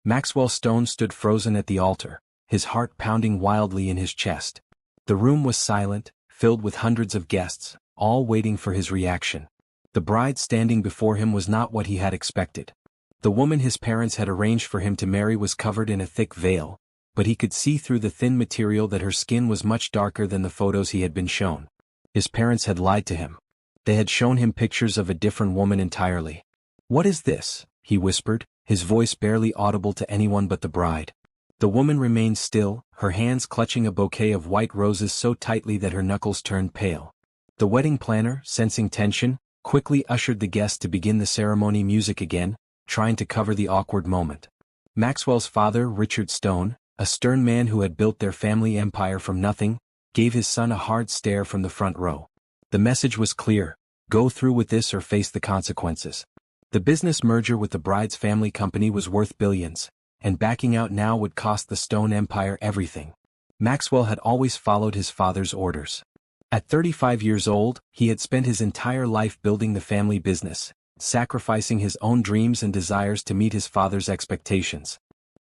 Maxwell Stone stood frozen at the altar, his heart pounding wildly in his chest. The room was silent, filled with hundreds of guests, all waiting for his reaction. The bride standing before him was not what he had expected. The woman his parents had arranged for him to marry was covered in a thick veil, but he could see through the thin material that her skin was much darker than the photos he had been shown. His parents had lied to him. They had shown him pictures of a different woman entirely. "What is this?" he whispered, his voice barely audible to anyone but the bride. The woman remained still, her hands clutching a bouquet of white roses so tightly that her knuckles turned pale. The wedding planner, sensing tension, quickly ushered the guests to begin the ceremony. Music again, trying to cover the awkward moment. Maxwell's father, Richard Stone, a stern man who had built their family empire from nothing, gave his son a hard stare from the front row. The message was clear: go through with this or face the consequences. The business merger with the bride's family company was worth billions, and backing out now would cost the Stone empire everything. Maxwell had always followed his father's orders. At 35 years old, he had spent his entire life building the family business, sacrificing his own dreams and desires to meet his father's expectations.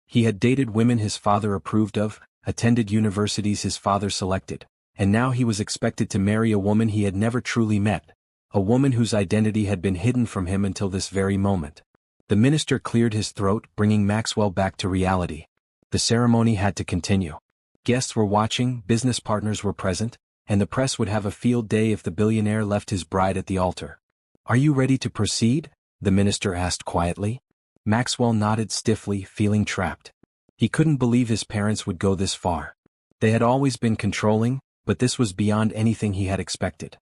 He had dated women his father approved of, attended universities his father selected, and now he was expected to marry a woman he had never truly met, a woman whose identity had been hidden from him until this very moment. The minister cleared his throat, bringing Maxwell back to reality. The ceremony had to continue. Guests were watching, business partners were present, and the press would have a field day if the billionaire left his bride at the altar. "Are you ready to proceed?" the minister asked quietly. Maxwell nodded stiffly, feeling trapped. He couldn't believe his parents would go this far. They had always been controlling, but this was beyond anything he had expected.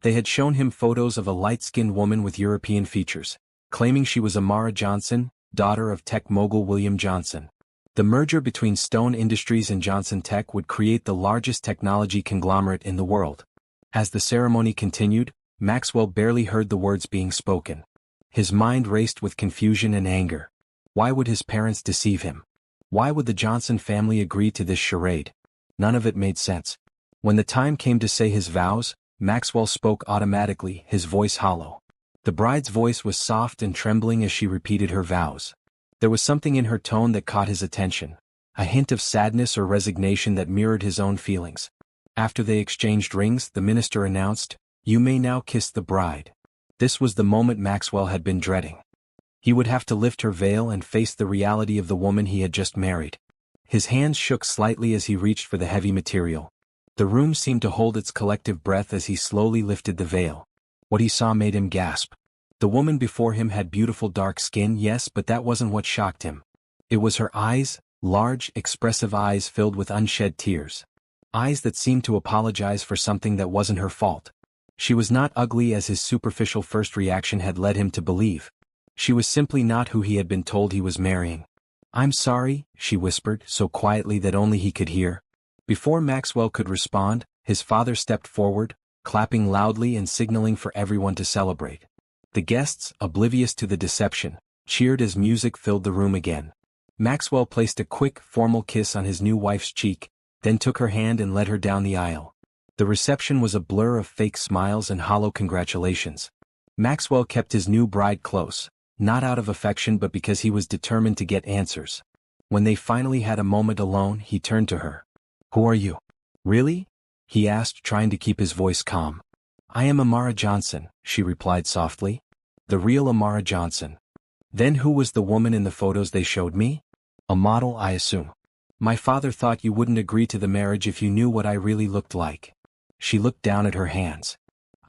They had shown him photos of a light-skinned woman with European features, claiming she was Amara Johnson, daughter of tech mogul William Johnson. The merger between Stone Industries and Johnson Tech would create the largest technology conglomerate in the world. As the ceremony continued, Maxwell barely heard the words being spoken. His mind raced with confusion and anger. Why would his parents deceive him? Why would the Johnson family agree to this charade? None of it made sense. When the time came to say his vows, Maxwell spoke automatically, his voice hollow. The bride's voice was soft and trembling as she repeated her vows. There was something in her tone that caught his attention, a hint of sadness or resignation that mirrored his own feelings. After they exchanged rings, the minister announced, "You may now kiss the bride." This was the moment Maxwell had been dreading. He would have to lift her veil and face the reality of the woman he had just married. His hands shook slightly as he reached for the heavy material. The room seemed to hold its collective breath as he slowly lifted the veil. What he saw made him gasp. The woman before him had beautiful dark skin, yes, but that wasn't what shocked him. It was her eyes, large, expressive eyes filled with unshed tears. Eyes that seemed to apologize for something that wasn't her fault. She was not ugly as his superficial first reaction had led him to believe. She was simply not who he had been told he was marrying. "I'm sorry," she whispered, so quietly that only he could hear. Before Maxwell could respond, his father stepped forward, clapping loudly and signaling for everyone to celebrate. The guests, oblivious to the deception, cheered as music filled the room again. Maxwell placed a quick, formal kiss on his new wife's cheek, then took her hand and led her down the aisle. The reception was a blur of fake smiles and hollow congratulations. Maxwell kept his new bride close, not out of affection but because he was determined to get answers. When they finally had a moment alone, he turned to her. "Who are you?" "Really?" he asked, trying to keep his voice calm. "I am Amara Johnson," she replied softly. "The real Amara Johnson." "Then who was the woman in the photos they showed me?" "A model, I assume." "My father thought you wouldn't agree to the marriage if you knew what I really looked like." She looked down at her hands.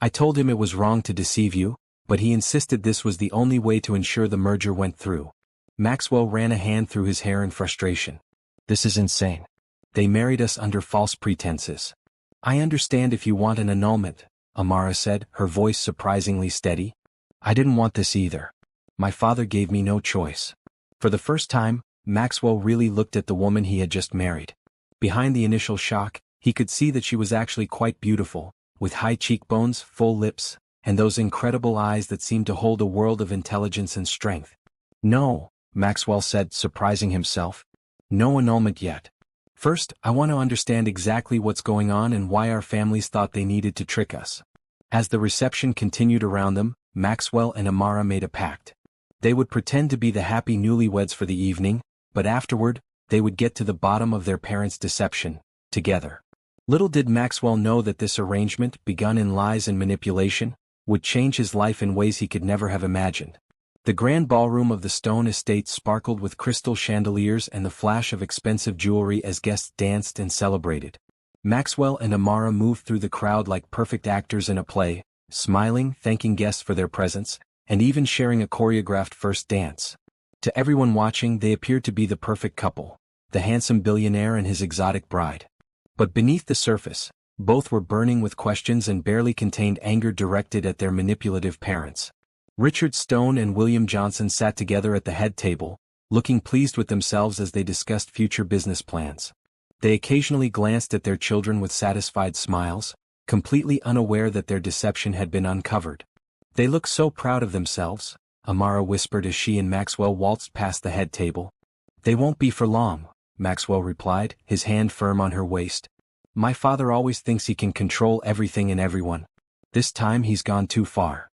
"I told him it was wrong to deceive you, but he insisted this was the only way to ensure the merger went through." Maxwell ran a hand through his hair in frustration. "This is insane. They married us under false pretenses." "I understand if you want an annulment," Amara said, her voice surprisingly steady. "I didn't want this either. My father gave me no choice." For the first time, Maxwell really looked at the woman he had just married. Behind the initial shock, he could see that she was actually quite beautiful, with high cheekbones, full lips, and those incredible eyes that seemed to hold a world of intelligence and strength. "No," Maxwell said, surprising himself. "No annulment yet. First, I want to understand exactly what's going on and why our families thought they needed to trick us." As the reception continued around them, Maxwell and Amara made a pact. They would pretend to be the happy newlyweds for the evening, but afterward, they would get to the bottom of their parents' deception, together. Little did Maxwell know that this arrangement, begun in lies and manipulation, would change his life in ways he could never have imagined. The grand ballroom of the Stone estate sparkled with crystal chandeliers and the flash of expensive jewelry as guests danced and celebrated. Maxwell and Amara moved through the crowd like perfect actors in a play, smiling, thanking guests for their presence, and even sharing a choreographed first dance. To everyone watching, they appeared to be the perfect couple, the handsome billionaire and his exotic bride. But beneath the surface, both were burning with questions and barely contained anger directed at their manipulative parents. Richard Stone and William Johnson sat together at the head table, looking pleased with themselves as they discussed future business plans. They occasionally glanced at their children with satisfied smiles, completely unaware that their deception had been uncovered. "They look so proud of themselves," Amara whispered as she and Maxwell waltzed past the head table. "They won't be for long," Maxwell replied, his hand firm on her waist. "My father always thinks he can control everything and everyone. This time he's gone too far."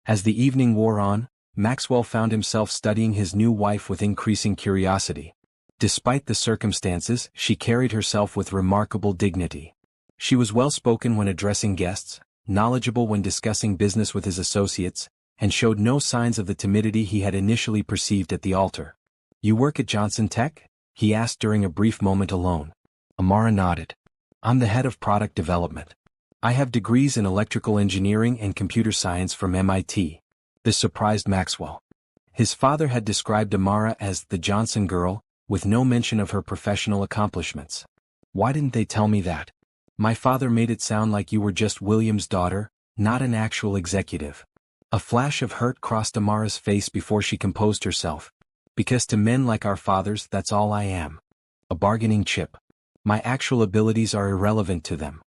As the evening wore on, Maxwell found himself studying his new wife with increasing curiosity. Despite the circumstances, she carried herself with remarkable dignity. She was well-spoken when addressing guests, knowledgeable when discussing business with his associates, and showed no signs of the timidity he had initially perceived at the altar. "You work at Johnson Tech?" he asked during a brief moment alone. Amara nodded. "I'm the head of product development. I have degrees in electrical engineering and computer science from MIT. This surprised Maxwell. His father had described Amara as the Johnson girl, with no mention of her professional accomplishments. "Why didn't they tell me that? My father made it sound like you were just William's daughter, not an actual executive." A flash of hurt crossed Amara's face before she composed herself. "Because to men like our fathers, that's all I am. A bargaining chip. My actual abilities are irrelevant to them."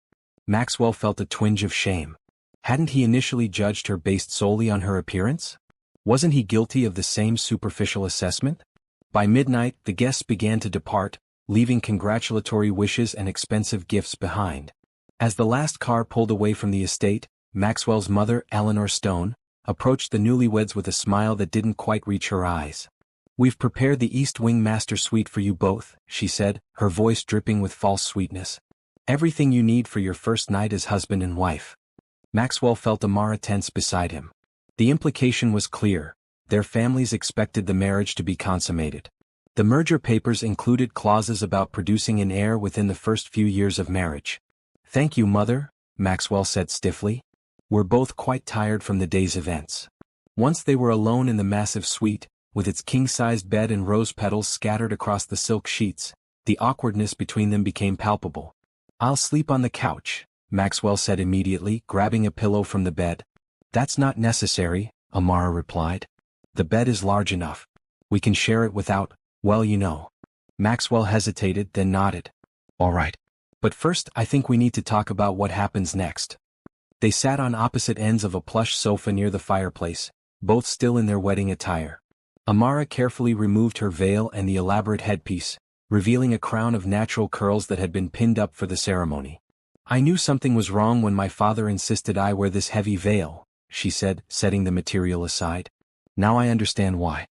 Maxwell felt a twinge of shame. Hadn't he initially judged her based solely on her appearance? Wasn't he guilty of the same superficial assessment? By midnight, the guests began to depart, leaving congratulatory wishes and expensive gifts behind. As the last car pulled away from the estate, Maxwell's mother, Eleanor Stone, approached the newlyweds with a smile that didn't quite reach her eyes. "We've prepared the East Wing master suite for you both," she said, her voice dripping with false sweetness. "Everything you need for your first night as husband and wife." Maxwell felt Amara tense beside him. The implication was clear. Their families expected the marriage to be consummated. The merger papers included clauses about producing an heir within the first few years of marriage. "Thank you, Mother," Maxwell said stiffly. "We're both quite tired from the day's events." Once they were alone in the massive suite, with its king-sized bed and rose petals scattered across the silk sheets, the awkwardness between them became palpable. "I'll sleep on the couch," Maxwell said immediately, grabbing a pillow from the bed. "That's not necessary," Amara replied. "The bed is large enough. We can share it without, well, you know." Maxwell hesitated, then nodded. "All right. But first I think we need to talk about what happens next." They sat on opposite ends of a plush sofa near the fireplace, both still in their wedding attire. Amara carefully removed her veil and the elaborate headpiece, revealing a crown of natural curls that had been pinned up for the ceremony. "I knew something was wrong when my father insisted I wear this heavy veil," she said, setting the material aside. "Now I understand why.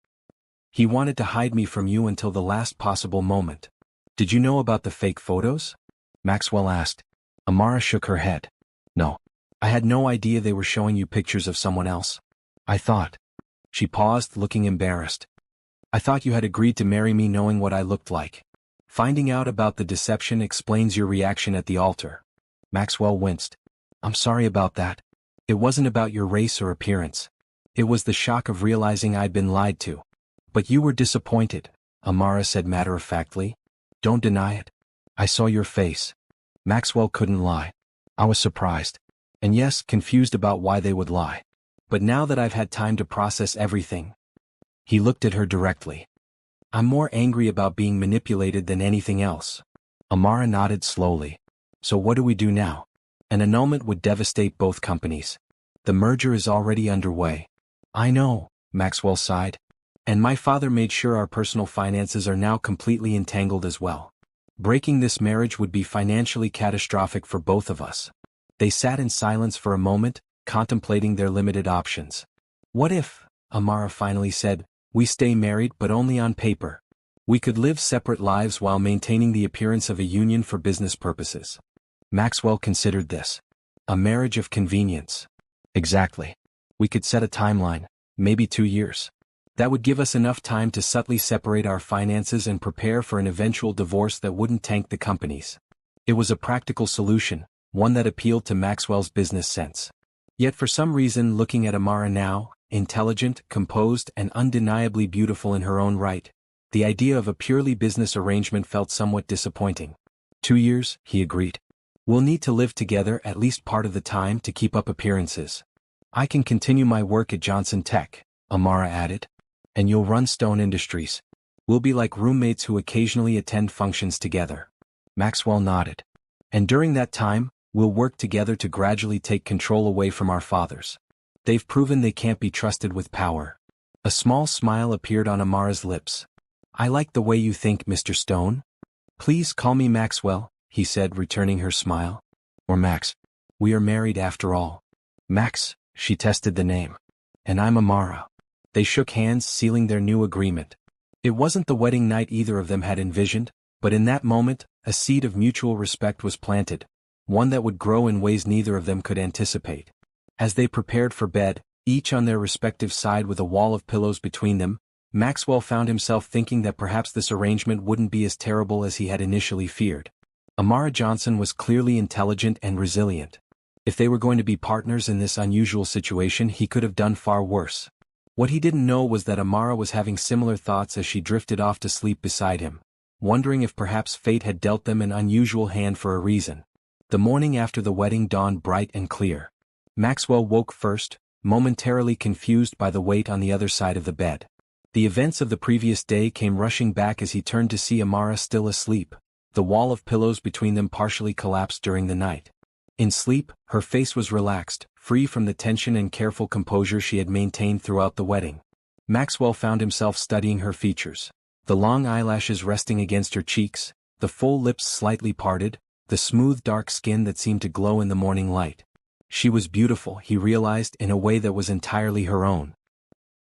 He wanted to hide me from you until the last possible moment." "Did you know about the fake photos?" Maxwell asked. Amara shook her head. "No. I had no idea they were showing you pictures of someone else. I thought." She paused, looking embarrassed. "I thought you had agreed to marry me knowing what I looked like. Finding out about the deception explains your reaction at the altar." Maxwell winced. "I'm sorry about that. It wasn't about your race or appearance. It was the shock of realizing I'd been lied to." "But you were disappointed," Amara said matter-of-factly. "Don't deny it. I saw your face." Maxwell couldn't lie. "I was surprised. And yes, confused about why they would lie. But now that I've had time to process everything." He looked at her directly. "I'm more angry about being manipulated than anything else." Amara nodded slowly. "So what do we do now?" "An annulment would devastate both companies. The merger is already underway." "I know," Maxwell sighed. "And my father made sure our personal finances are now completely entangled as well. Breaking this marriage would be financially catastrophic for both of us." They sat in silence for a moment, contemplating their limited options. "What if," Amara finally said, "we stay married but only on paper? We could live separate lives while maintaining the appearance of a union for business purposes. Maxwell considered this. A marriage of convenience. Exactly. We could set a timeline, maybe 2 years. That would give us enough time to subtly separate our finances and prepare for an eventual divorce that wouldn't tank the companies. It was a practical solution, one that appealed to Maxwell's business sense. Yet for some reason, looking at Amara now, intelligent, composed, and undeniably beautiful in her own right, the idea of a purely business arrangement felt somewhat disappointing. 2 years, he agreed. We'll need to live together at least part of the time to keep up appearances. I can continue my work at Johnson Tech, Amara added. And you'll run Stone Industries. We'll be like roommates who occasionally attend functions together. Maxwell nodded. And during that time, we'll work together to gradually take control away from our fathers. They've proven they can't be trusted with power. A small smile appeared on Amara's lips. I like the way you think, Mr. Stone. Please call me Maxwell, he said, returning her smile. Or Max. We are married after all. Max, she tested the name. And I'm Amara. They shook hands, sealing their new agreement. It wasn't the wedding night either of them had envisioned, but in that moment, a seed of mutual respect was planted, one that would grow in ways neither of them could anticipate. As they prepared for bed, each on their respective side with a wall of pillows between them, Maxwell found himself thinking that perhaps this arrangement wouldn't be as terrible as he had initially feared. Amara Johnson was clearly intelligent and resilient. If they were going to be partners in this unusual situation, he could have done far worse. What he didn't know was that Amara was having similar thoughts as she drifted off to sleep beside him, wondering if perhaps fate had dealt them an unusual hand for a reason. The morning after the wedding dawned bright and clear. Maxwell woke first, momentarily confused by the weight on the other side of the bed. The events of the previous day came rushing back as he turned to see Amara still asleep, the wall of pillows between them partially collapsed during the night. In sleep, her face was relaxed, free from the tension and careful composure she had maintained throughout the wedding. Maxwell found himself studying her features, the long eyelashes resting against her cheeks, the full lips slightly parted, the smooth dark skin that seemed to glow in the morning light. She was beautiful, he realized, in a way that was entirely her own.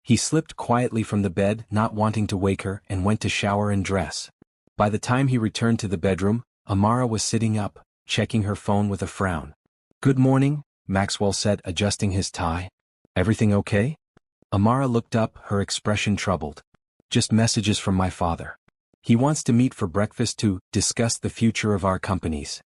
He slipped quietly from the bed, not wanting to wake her, and went to shower and dress. By the time he returned to the bedroom, Amara was sitting up, checking her phone with a frown. Good morning, Maxwell said, adjusting his tie. Everything okay? Amara looked up, her expression troubled. Just messages from my father. He wants to meet for breakfast to discuss the future of our companies.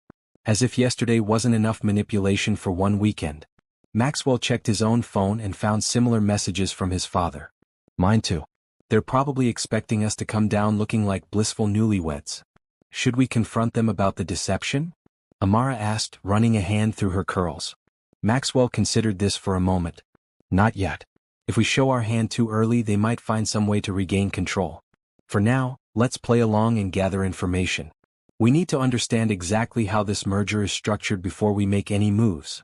As if yesterday wasn't enough manipulation for one weekend. Maxwell checked his own phone and found similar messages from his father. Mine too. They're probably expecting us to come down looking like blissful newlyweds. Should we confront them about the deception? Amara asked, running a hand through her curls. Maxwell considered this for a moment. Not yet. If we show our hand too early, they might find some way to regain control. For now, let's play along and gather information. We need to understand exactly how this merger is structured before we make any moves.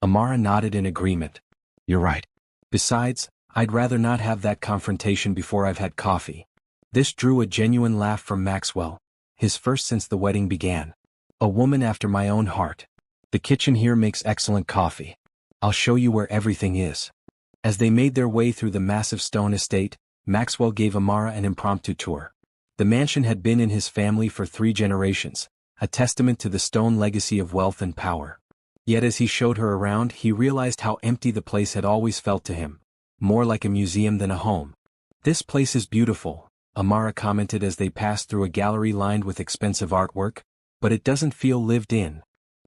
Amara nodded in agreement. You're right. Besides, I'd rather not have that confrontation before I've had coffee. This drew a genuine laugh from Maxwell, his first since the wedding began. A woman after my own heart. The kitchen here makes excellent coffee. I'll show you where everything is. As they made their way through the massive stone estate, Maxwell gave Amara an impromptu tour. The mansion had been in his family for 3 generations, a testament to the Stone legacy of wealth and power. Yet as he showed her around, he realized how empty the place had always felt to him, more like a museum than a home. This place is beautiful, Amara commented as they passed through a gallery lined with expensive artwork, but it doesn't feel lived in.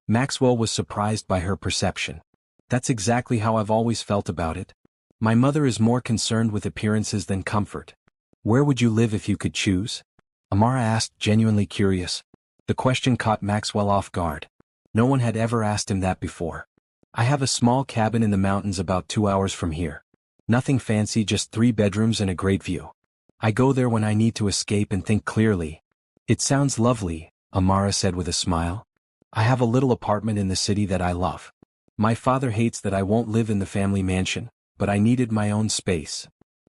Maxwell was surprised by her perception. That's exactly how I've always felt about it. My mother is more concerned with appearances than comfort. Where would you live if you could choose? Amara asked, genuinely curious. The question caught Maxwell off guard. No one had ever asked him that before. I have a small cabin in the mountains about 2 hours from here. Nothing fancy, just 3 bedrooms and a great view. I go there when I need to escape and think clearly. It sounds lovely, Amara said with a smile. I have a little apartment in the city that I love. My father hates that I won't live in the family mansion, but I needed my own space.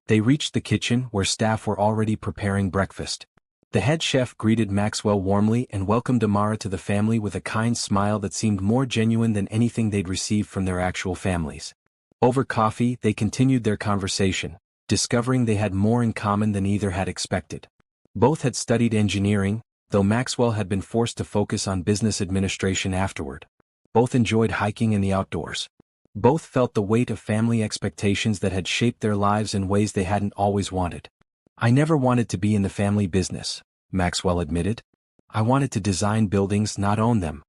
They reached the kitchen where staff were already preparing breakfast. The head chef greeted Maxwell warmly and welcomed Amara to the family with a kind smile that seemed more genuine than anything they'd received from their actual families. Over coffee, they continued their conversation, discovering they had more in common than either had expected. Both had studied engineering, though Maxwell had been forced to focus on business administration afterward. Both enjoyed hiking in the outdoors. Both felt the weight of family expectations that had shaped their lives in ways they hadn't always wanted. "I never wanted to be in the family business," Maxwell admitted. "I wanted to design buildings, not own them."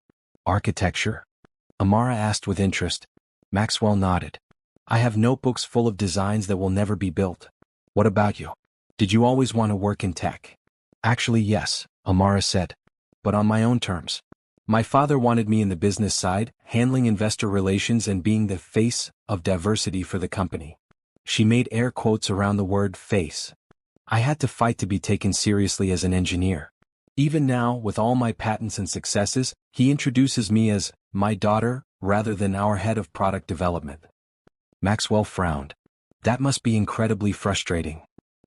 "Architecture?" Amara asked with interest. Maxwell nodded. "I have notebooks full of designs that will never be built." "What about you? Did you always want to work in tech?" "Actually, yes," Amara said. "But on my own terms. My father wanted me in the business side, handling investor relations and being the face of diversity for the company." She made air quotes around the word face. "I had to fight to be taken seriously as an engineer. Even now, with all my patents and successes, he introduces me as my daughter rather than our head of product development." Maxwell frowned. "That must be incredibly frustrating."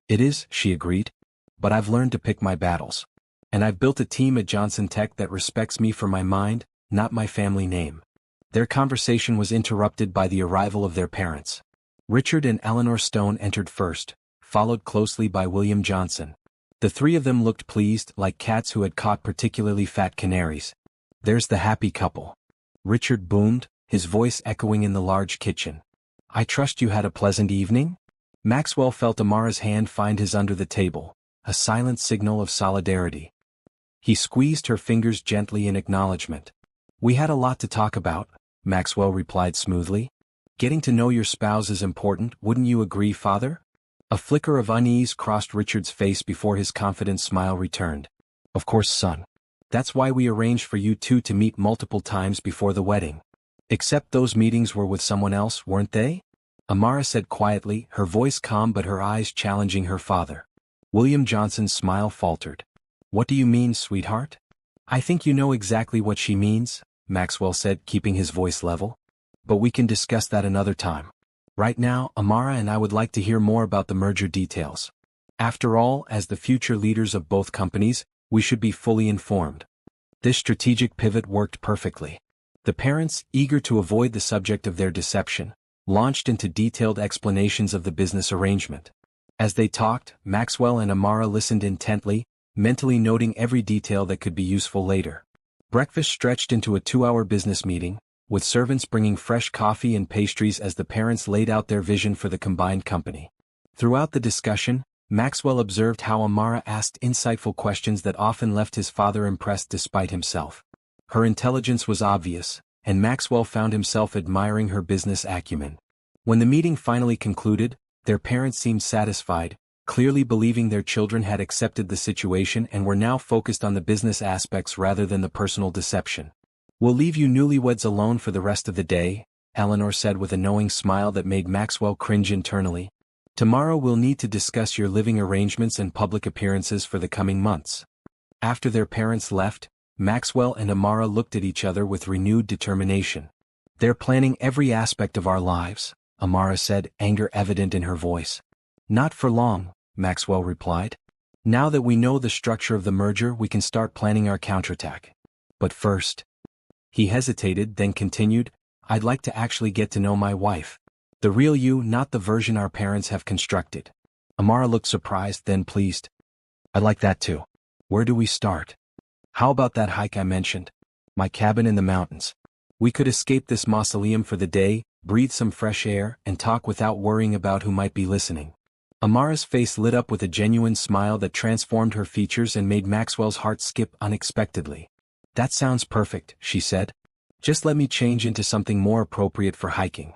"It is," she agreed. "But I've learned to pick my battles. And I've built a team at Johnson Tech that respects me for my mind, not my family name." Their conversation was interrupted by the arrival of their parents. Richard and Eleanor Stone entered first, followed closely by William Johnson. The three of them looked pleased, like cats who had caught particularly fat canaries. "There's the happy couple," Richard boomed, his voice echoing in the large kitchen. "I trust you had a pleasant evening?" Maxwell felt Amara's hand find his under the table, a silent signal of solidarity. He squeezed her fingers gently in acknowledgement. "We had a lot to talk about," Maxwell replied smoothly. "Getting to know your spouse is important, wouldn't you agree, Father?" A flicker of unease crossed Richard's face before his confident smile returned. "Of course, son. That's why we arranged for you two to meet multiple times before the wedding." "Except those meetings were with someone else, weren't they?" Amara said quietly, her voice calm but her eyes challenging her father. William Johnson's smile faltered. "What do you mean, sweetheart?" "I think you know exactly what she means," Maxwell said, keeping his voice level. "But we can discuss that another time. Right now, Amara and I would like to hear more about the merger details. After all, as the future leaders of both companies, we should be fully informed." This strategic pivot worked perfectly. The parents, eager to avoid the subject of their deception, launched into detailed explanations of the business arrangement. As they talked, Maxwell and Amara listened intently, mentally noting every detail that could be useful later. Breakfast stretched into a 2-hour business meeting, with servants bringing fresh coffee and pastries as the parents laid out their vision for the combined company. Throughout the discussion, Maxwell observed how Amara asked insightful questions that often left his father impressed despite himself. Her intelligence was obvious, and Maxwell found himself admiring her business acumen. When the meeting finally concluded, their parents seemed satisfied, clearly believing their children had accepted the situation and were now focused on the business aspects rather than the personal deception. "We'll leave you newlyweds alone for the rest of the day," Eleanor said with a knowing smile that made Maxwell cringe internally. "Tomorrow we'll need to discuss your living arrangements and public appearances for the coming months." After their parents left, Maxwell and Amara looked at each other with renewed determination. "They're planning every aspect of our lives," Amara said, anger evident in her voice. "Not for long," Maxwell replied. "Now that we know the structure of the merger, we can start planning our counterattack. But first—" He hesitated, then continued, "I'd like to actually get to know my wife. The real you, not the version our parents have constructed." Amara looked surprised, then pleased. "I'd like that too. Where do we start?" "How about that hike I mentioned? My cabin in the mountains. We could escape this mausoleum for the day, breathe some fresh air, and talk without worrying about who might be listening." Amara's face lit up with a genuine smile that transformed her features and made Maxwell's heart skip unexpectedly. "That sounds perfect," she said. "Just let me change into something more appropriate for hiking."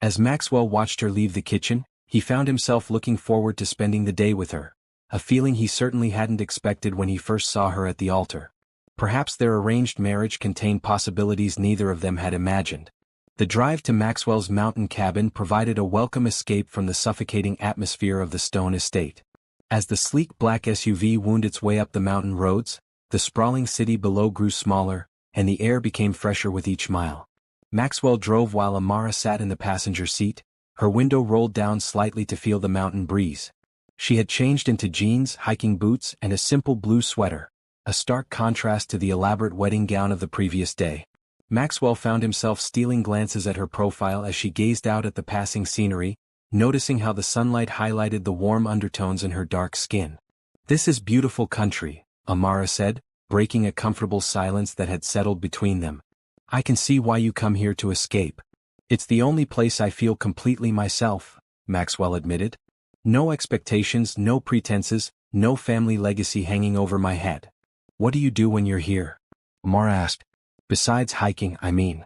As Maxwell watched her leave the kitchen, he found himself looking forward to spending the day with her, a feeling he certainly hadn't expected when he first saw her at the altar. Perhaps their arranged marriage contained possibilities neither of them had imagined. The drive to Maxwell's mountain cabin provided a welcome escape from the suffocating atmosphere of the Stone estate. As the sleek black SUV wound its way up the mountain roads, the sprawling city below grew smaller, and the air became fresher with each mile. Maxwell drove while Amara sat in the passenger seat, her window rolled down slightly to feel the mountain breeze. She had changed into jeans, hiking boots, and a simple blue sweater, a stark contrast to the elaborate wedding gown of the previous day. Maxwell found himself stealing glances at her profile as she gazed out at the passing scenery, noticing how the sunlight highlighted the warm undertones in her dark skin. "This is beautiful country," Amara said, breaking a comfortable silence that had settled between them. "I can see why you come here to escape." "It's the only place I feel completely myself," Maxwell admitted. "No expectations, no pretenses, no family legacy hanging over my head." "What do you do when you're here?" Amara asked. "Besides hiking, I mean."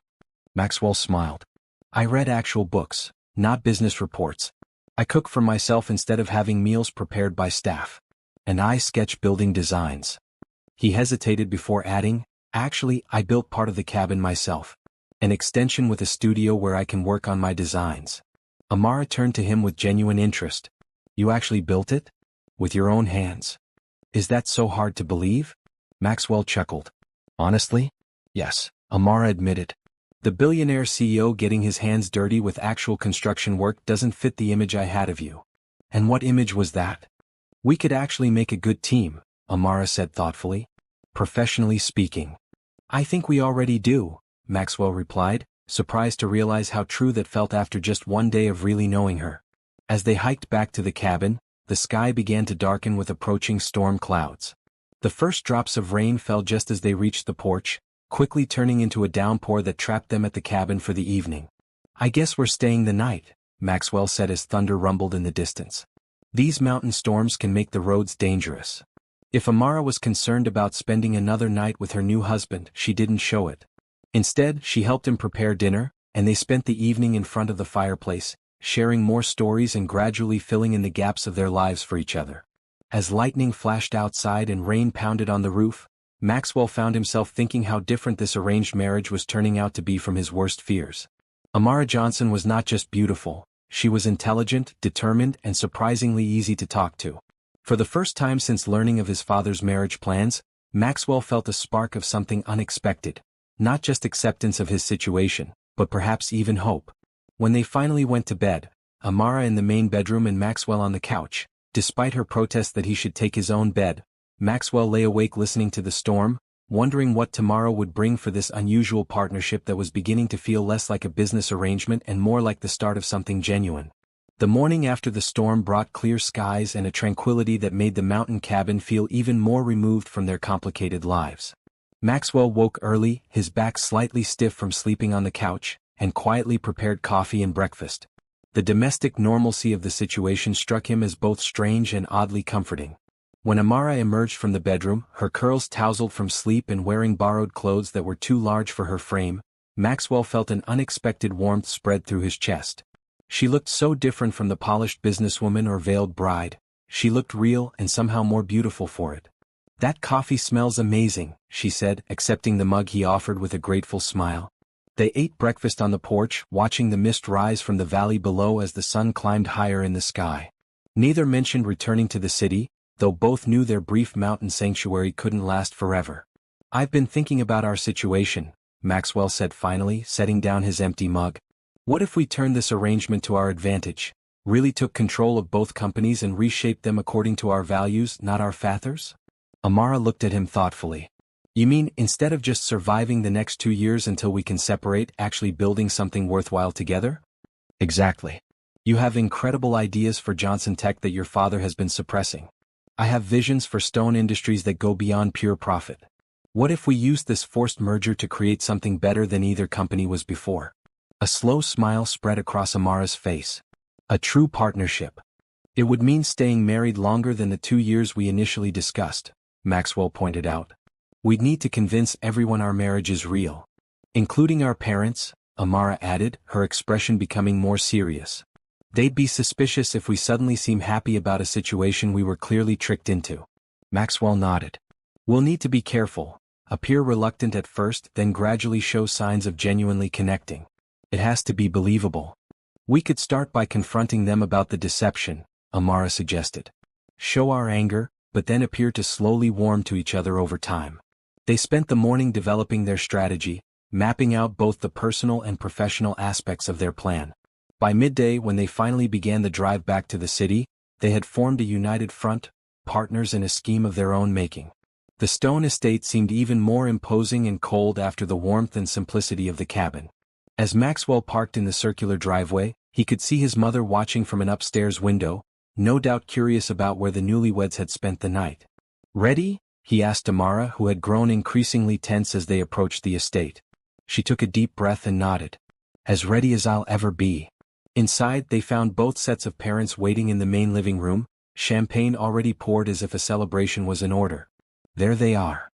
Maxwell smiled. "I read actual books, not business reports. I cook for myself instead of having meals prepared by staff. And I sketch building designs." He hesitated before adding, "Actually, I built part of the cabin myself. An extension with a studio where I can work on my designs." Amara turned to him with genuine interest. "You actually built it? With your own hands? Is that so hard to believe?" Maxwell chuckled. "Honestly? Yes," Amara admitted. "The billionaire CEO getting his hands dirty with actual construction work doesn't fit the image I had of you." "And what image was that?" "We could actually make a good team," Amara said thoughtfully. "Professionally speaking." "I think we already do," Maxwell replied, surprised to realize how true that felt after just one day of really knowing her. As they hiked back to the cabin, the sky began to darken with approaching storm clouds. The first drops of rain fell just as they reached the porch, quickly turning into a downpour that trapped them at the cabin for the evening. "I guess we're staying the night," Maxwell said as thunder rumbled in the distance. "These mountain storms can make the roads dangerous." If Amara was concerned about spending another night with her new husband, she didn't show it. Instead, she helped him prepare dinner, and they spent the evening in front of the fireplace, sharing more stories and gradually filling in the gaps of their lives for each other. As lightning flashed outside and rain pounded on the roof, Maxwell found himself thinking how different this arranged marriage was turning out to be from his worst fears. Amara Johnson was not just beautiful, she was intelligent, determined, and surprisingly easy to talk to. For the first time since learning of his father's marriage plans, Maxwell felt a spark of something unexpected. Not just acceptance of his situation, but perhaps even hope. When they finally went to bed, Amara in the main bedroom and Maxwell on the couch, despite her protest that he should take his own bed, Maxwell lay awake listening to the storm, wondering what tomorrow would bring for this unusual partnership that was beginning to feel less like a business arrangement and more like the start of something genuine. The morning after the storm brought clear skies and a tranquility that made the mountain cabin feel even more removed from their complicated lives. Maxwell woke early, his back slightly stiff from sleeping on the couch, and quietly prepared coffee and breakfast. The domestic normalcy of the situation struck him as both strange and oddly comforting. When Amara emerged from the bedroom, her curls tousled from sleep and wearing borrowed clothes that were too large for her frame, Maxwell felt an unexpected warmth spread through his chest. She looked so different from the polished businesswoman or veiled bride. She looked real and somehow more beautiful for it. "That coffee smells amazing," she said, accepting the mug he offered with a grateful smile. They ate breakfast on the porch, watching the mist rise from the valley below as the sun climbed higher in the sky. Neither mentioned returning to the city, though both knew their brief mountain sanctuary couldn't last forever. "I've been thinking about our situation," Maxwell said finally, setting down his empty mug. "What if we turned this arrangement to our advantage, really took control of both companies and reshaped them according to our values, not our fathers?" Amara looked at him thoughtfully. "You mean, instead of just surviving the next 2 years until we can separate, actually building something worthwhile together?" "Exactly. You have incredible ideas for Johnson Tech that your father has been suppressing. I have visions for stone industries that go beyond pure profit. What if we used this forced merger to create something better than either company was before?" A slow smile spread across Amara's face. "A true partnership. It would mean staying married longer than the 2 years we initially discussed," Maxwell pointed out. "We'd need to convince everyone our marriage is real. Including our parents," Amara added, her expression becoming more serious. "They'd be suspicious if we suddenly seem happy about a situation we were clearly tricked into." Maxwell nodded. "We'll need to be careful, appear reluctant at first, then gradually show signs of genuinely connecting. It has to be believable. We could start by confronting them about the deception," Amara suggested. "Show our anger, but then appear to slowly warm to each other over time." They spent the morning developing their strategy, mapping out both the personal and professional aspects of their plan. By midday, when they finally began the drive back to the city, they had formed a united front, partners in a scheme of their own making. The stone estate seemed even more imposing and cold after the warmth and simplicity of the cabin. As Maxwell parked in the circular driveway, he could see his mother watching from an upstairs window, no doubt curious about where the newlyweds had spent the night. "Ready?" he asked Amara, who had grown increasingly tense as they approached the estate. She took a deep breath and nodded. "As ready as I'll ever be." Inside, they found both sets of parents waiting in the main living room, champagne already poured as if a celebration was in order. "There they are,"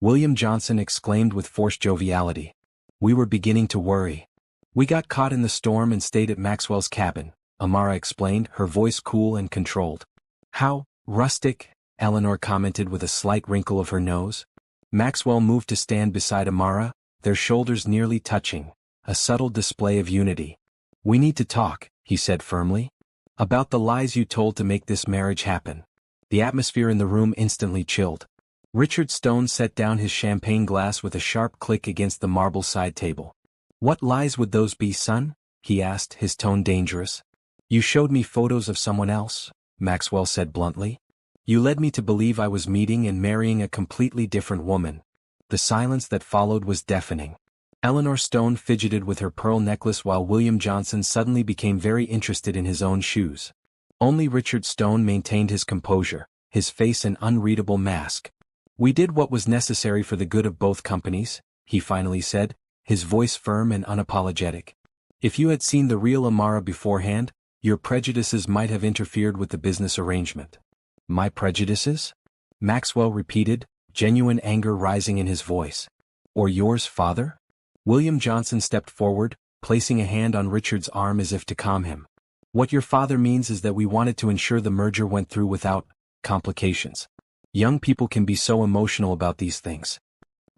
William Johnson exclaimed with forced joviality. "We were beginning to worry. We got caught in the storm and stayed at Maxwell's cabin," Amara explained, her voice cool and controlled. "How rustic," Eleanor commented with a slight wrinkle of her nose. Maxwell moved to stand beside Amara, their shoulders nearly touching, a subtle display of unity. "We need to talk," he said firmly. "About the lies you told to make this marriage happen." The atmosphere in the room instantly chilled. Richard Stone set down his champagne glass with a sharp click against the marble side table. "What lies would those be, son?" he asked, his tone dangerous. "You showed me photos of someone else," Maxwell said bluntly. "You led me to believe I was meeting and marrying a completely different woman." The silence that followed was deafening. Eleanor Stone fidgeted with her pearl necklace while William Johnson suddenly became very interested in his own shoes. Only Richard Stone maintained his composure, his face an unreadable mask. "We did what was necessary for the good of both companies," he finally said, his voice firm and unapologetic. "If you had seen the real Amara beforehand, your prejudices might have interfered with the business arrangement." "My prejudices?" Maxwell repeated, genuine anger rising in his voice. "Or yours, father?" William Johnson stepped forward, placing a hand on Richard's arm as if to calm him. "What your father means is that we wanted to ensure the merger went through without complications. Young people can be so emotional about these things."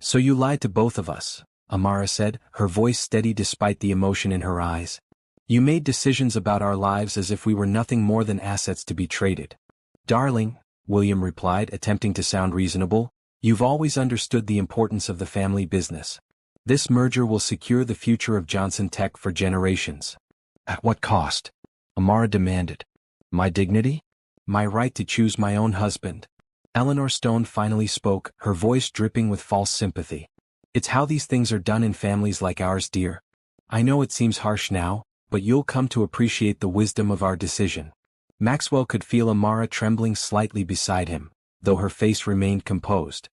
"So you lied to both of us," Amara said, her voice steady despite the emotion in her eyes. "You made decisions about our lives as if we were nothing more than assets to be traded." "Darling," William replied, attempting to sound reasonable, "you've always understood the importance of the family business. This merger will secure the future of Johnson Tech for generations." "At what cost?" Amara demanded. "My dignity? My right to choose my own husband." Eleanor Stone finally spoke, her voice dripping with false sympathy. "It's how these things are done in families like ours, dear. I know it seems harsh now, but you'll come to appreciate the wisdom of our decision." Maxwell could feel Amara trembling slightly beside him, though her face remained composed.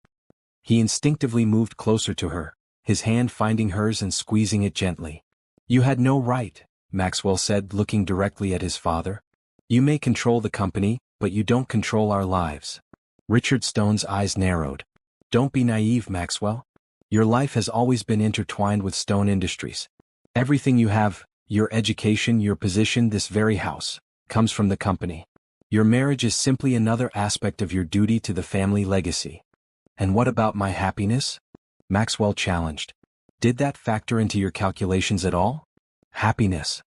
He instinctively moved closer to her, his hand finding hers and squeezing it gently. "You had no right," Maxwell said, looking directly at his father. "You may control the company, but you don't control our lives." Richard Stone's eyes narrowed. "Don't be naive, Maxwell. Your life has always been intertwined with Stone Industries. Everything you have, your education, your position, this very house, comes from the company. Your marriage is simply another aspect of your duty to the family legacy." "And what about my happiness?" Maxwell challenged. "Did that factor into your calculations at all?" "Happiness?"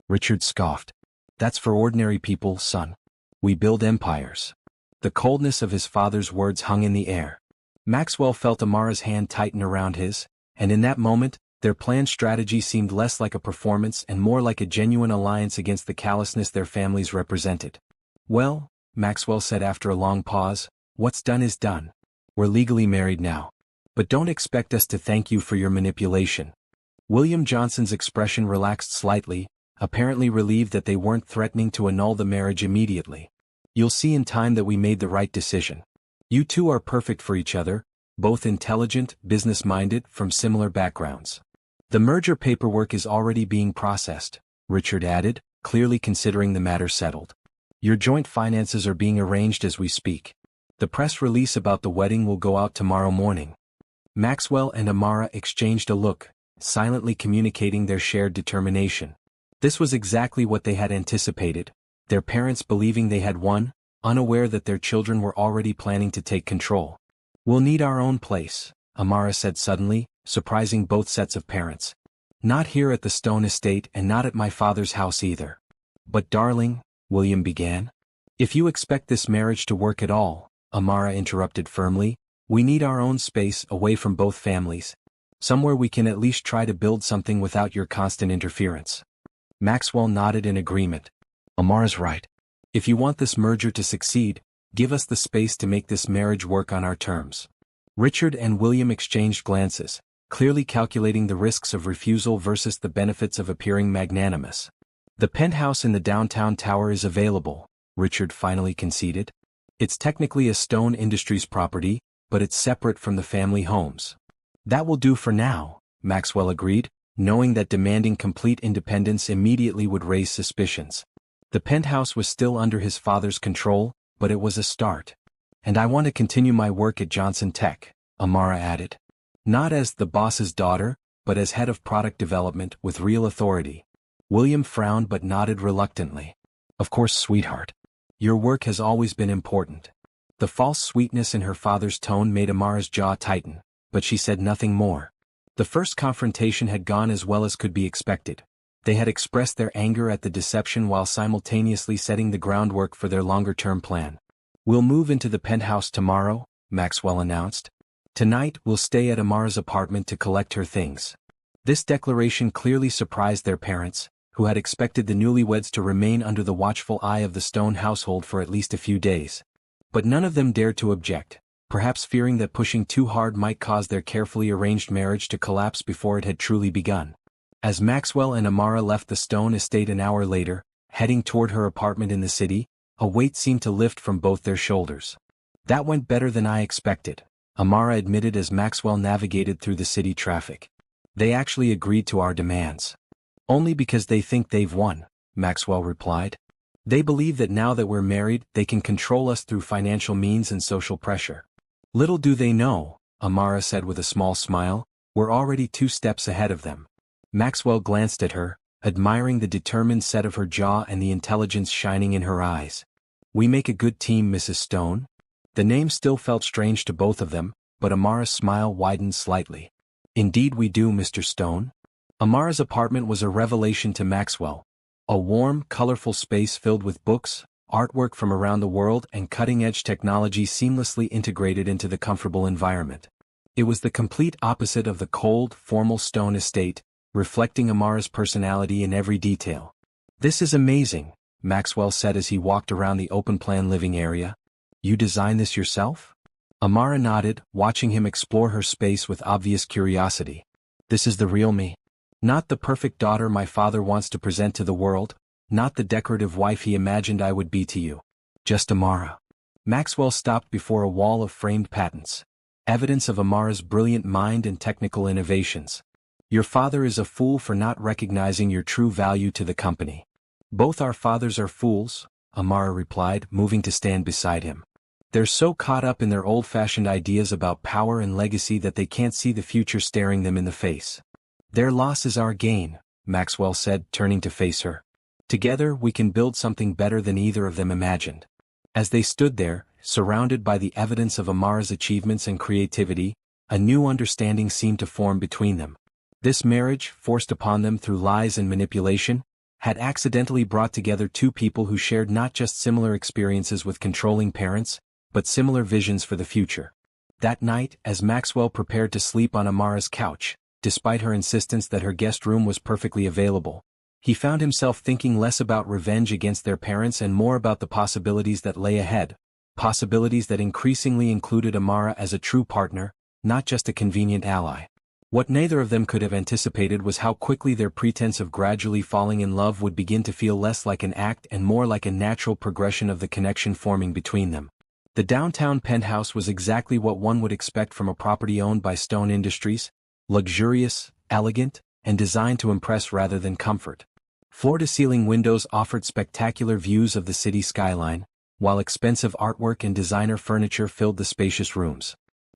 Richard scoffed. "That's for ordinary people, son. We build empires." The coldness of his father's words hung in the air. Maxwell felt Amara's hand tighten around his, and in that moment, their planned strategy seemed less like a performance and more like a genuine alliance against the callousness their families represented. "Well," Maxwell said after a long pause, "what's done is done. We're legally married now. But don't expect us to thank you for your manipulation." William Johnson's expression relaxed slightly, apparently relieved that they weren't threatening to annul the marriage immediately. "You'll see in time that we made the right decision. You two are perfect for each other, both intelligent, business-minded, from similar backgrounds." "The merger paperwork is already being processed," Richard added, clearly considering the matter settled. "Your joint finances are being arranged as we speak. The press release about the wedding will go out tomorrow morning." Maxwell and Amara exchanged a look, silently communicating their shared determination. This was exactly what they had anticipated, their parents believing they had won, unaware that their children were already planning to take control. "We'll need our own place," Amara said suddenly, surprising both sets of parents. "Not here at the Stone estate and not at my father's house either." "But darling," William began. "If you expect this marriage to work at all," Amara interrupted firmly, "we need our own space away from both families. Somewhere we can at least try to build something without your constant interference." Maxwell nodded in agreement. "Amara's right. If you want this merger to succeed, give us the space to make this marriage work on our terms." Richard and William exchanged glances, clearly calculating the risks of refusal versus the benefits of appearing magnanimous. "The penthouse in the downtown tower is available," Richard finally conceded. It's technically a Stone Industries property, but it's separate from the family homes. That will do for now, Maxwell agreed, knowing that demanding complete independence immediately would raise suspicions. The penthouse was still under his father's control, but it was a start. And I want to continue my work at Johnson Tech, Amara added. Not as the boss's daughter, but as head of product development with real authority. William frowned but nodded reluctantly. Of course, sweetheart. Your work has always been important. The false sweetness in her father's tone made Amara's jaw tighten, but she said nothing more. The first confrontation had gone as well as could be expected. They had expressed their anger at the deception while simultaneously setting the groundwork for their longer-term plan. We'll move into the penthouse tomorrow, Maxwell announced. Tonight we'll stay at Amara's apartment to collect her things. This declaration clearly surprised their parents, who had expected the newlyweds to remain under the watchful eye of the Stone household for at least a few days. But none of them dared to object, perhaps fearing that pushing too hard might cause their carefully arranged marriage to collapse before it had truly begun. As Maxwell and Amara left the Stone estate an hour later, heading toward her apartment in the city, a weight seemed to lift from both their shoulders. That went better than I expected, Amara admitted as Maxwell navigated through the city traffic. They actually agreed to our demands. Only because they think they've won, Maxwell replied. They believe that now that we're married, they can control us through financial means and social pressure. Little do they know, Amara said with a small smile, we're already 2 steps ahead of them. Maxwell glanced at her, admiring the determined set of her jaw and the intelligence shining in her eyes. We make a good team, Mrs. Stone. The name still felt strange to both of them, but Amara's smile widened slightly. Indeed we do, Mr. Stone. Amara's apartment was a revelation to Maxwell. A warm, colorful space filled with books, artwork from around the world and cutting-edge technology seamlessly integrated into the comfortable environment. It was the complete opposite of the cold, formal Stone estate, reflecting Amara's personality in every detail. This is amazing, Maxwell said as he walked around the open-plan living area. You designed this yourself? Amara nodded, watching him explore her space with obvious curiosity. This is the real me. Not the perfect daughter my father wants to present to the world, not the decorative wife he imagined I would be to you. Just Amara. Maxwell stopped before a wall of framed patents. Evidence of Amara's brilliant mind and technical innovations. Your father is a fool for not recognizing your true value to the company. Both our fathers are fools, Amara replied, moving to stand beside him. They're so caught up in their old-fashioned ideas about power and legacy that they can't see the future staring them in the face. Their loss is our gain, Maxwell said, turning to face her. Together we can build something better than either of them imagined. As they stood there, surrounded by the evidence of Amara's achievements and creativity, a new understanding seemed to form between them. This marriage, forced upon them through lies and manipulation, had accidentally brought together 2 people who shared not just similar experiences with controlling parents, but similar visions for the future. That night, as Maxwell prepared to sleep on Amara's couch, despite her insistence that her guest room was perfectly available, he found himself thinking less about revenge against their parents and more about the possibilities that lay ahead, possibilities that increasingly included Amara as a true partner, not just a convenient ally. What neither of them could have anticipated was how quickly their pretense of gradually falling in love would begin to feel less like an act and more like a natural progression of the connection forming between them. The downtown penthouse was exactly what one would expect from a property owned by Stone Industries, luxurious, elegant, and designed to impress rather than comfort. Floor-to-ceiling windows offered spectacular views of the city skyline, while expensive artwork and designer furniture filled the spacious rooms.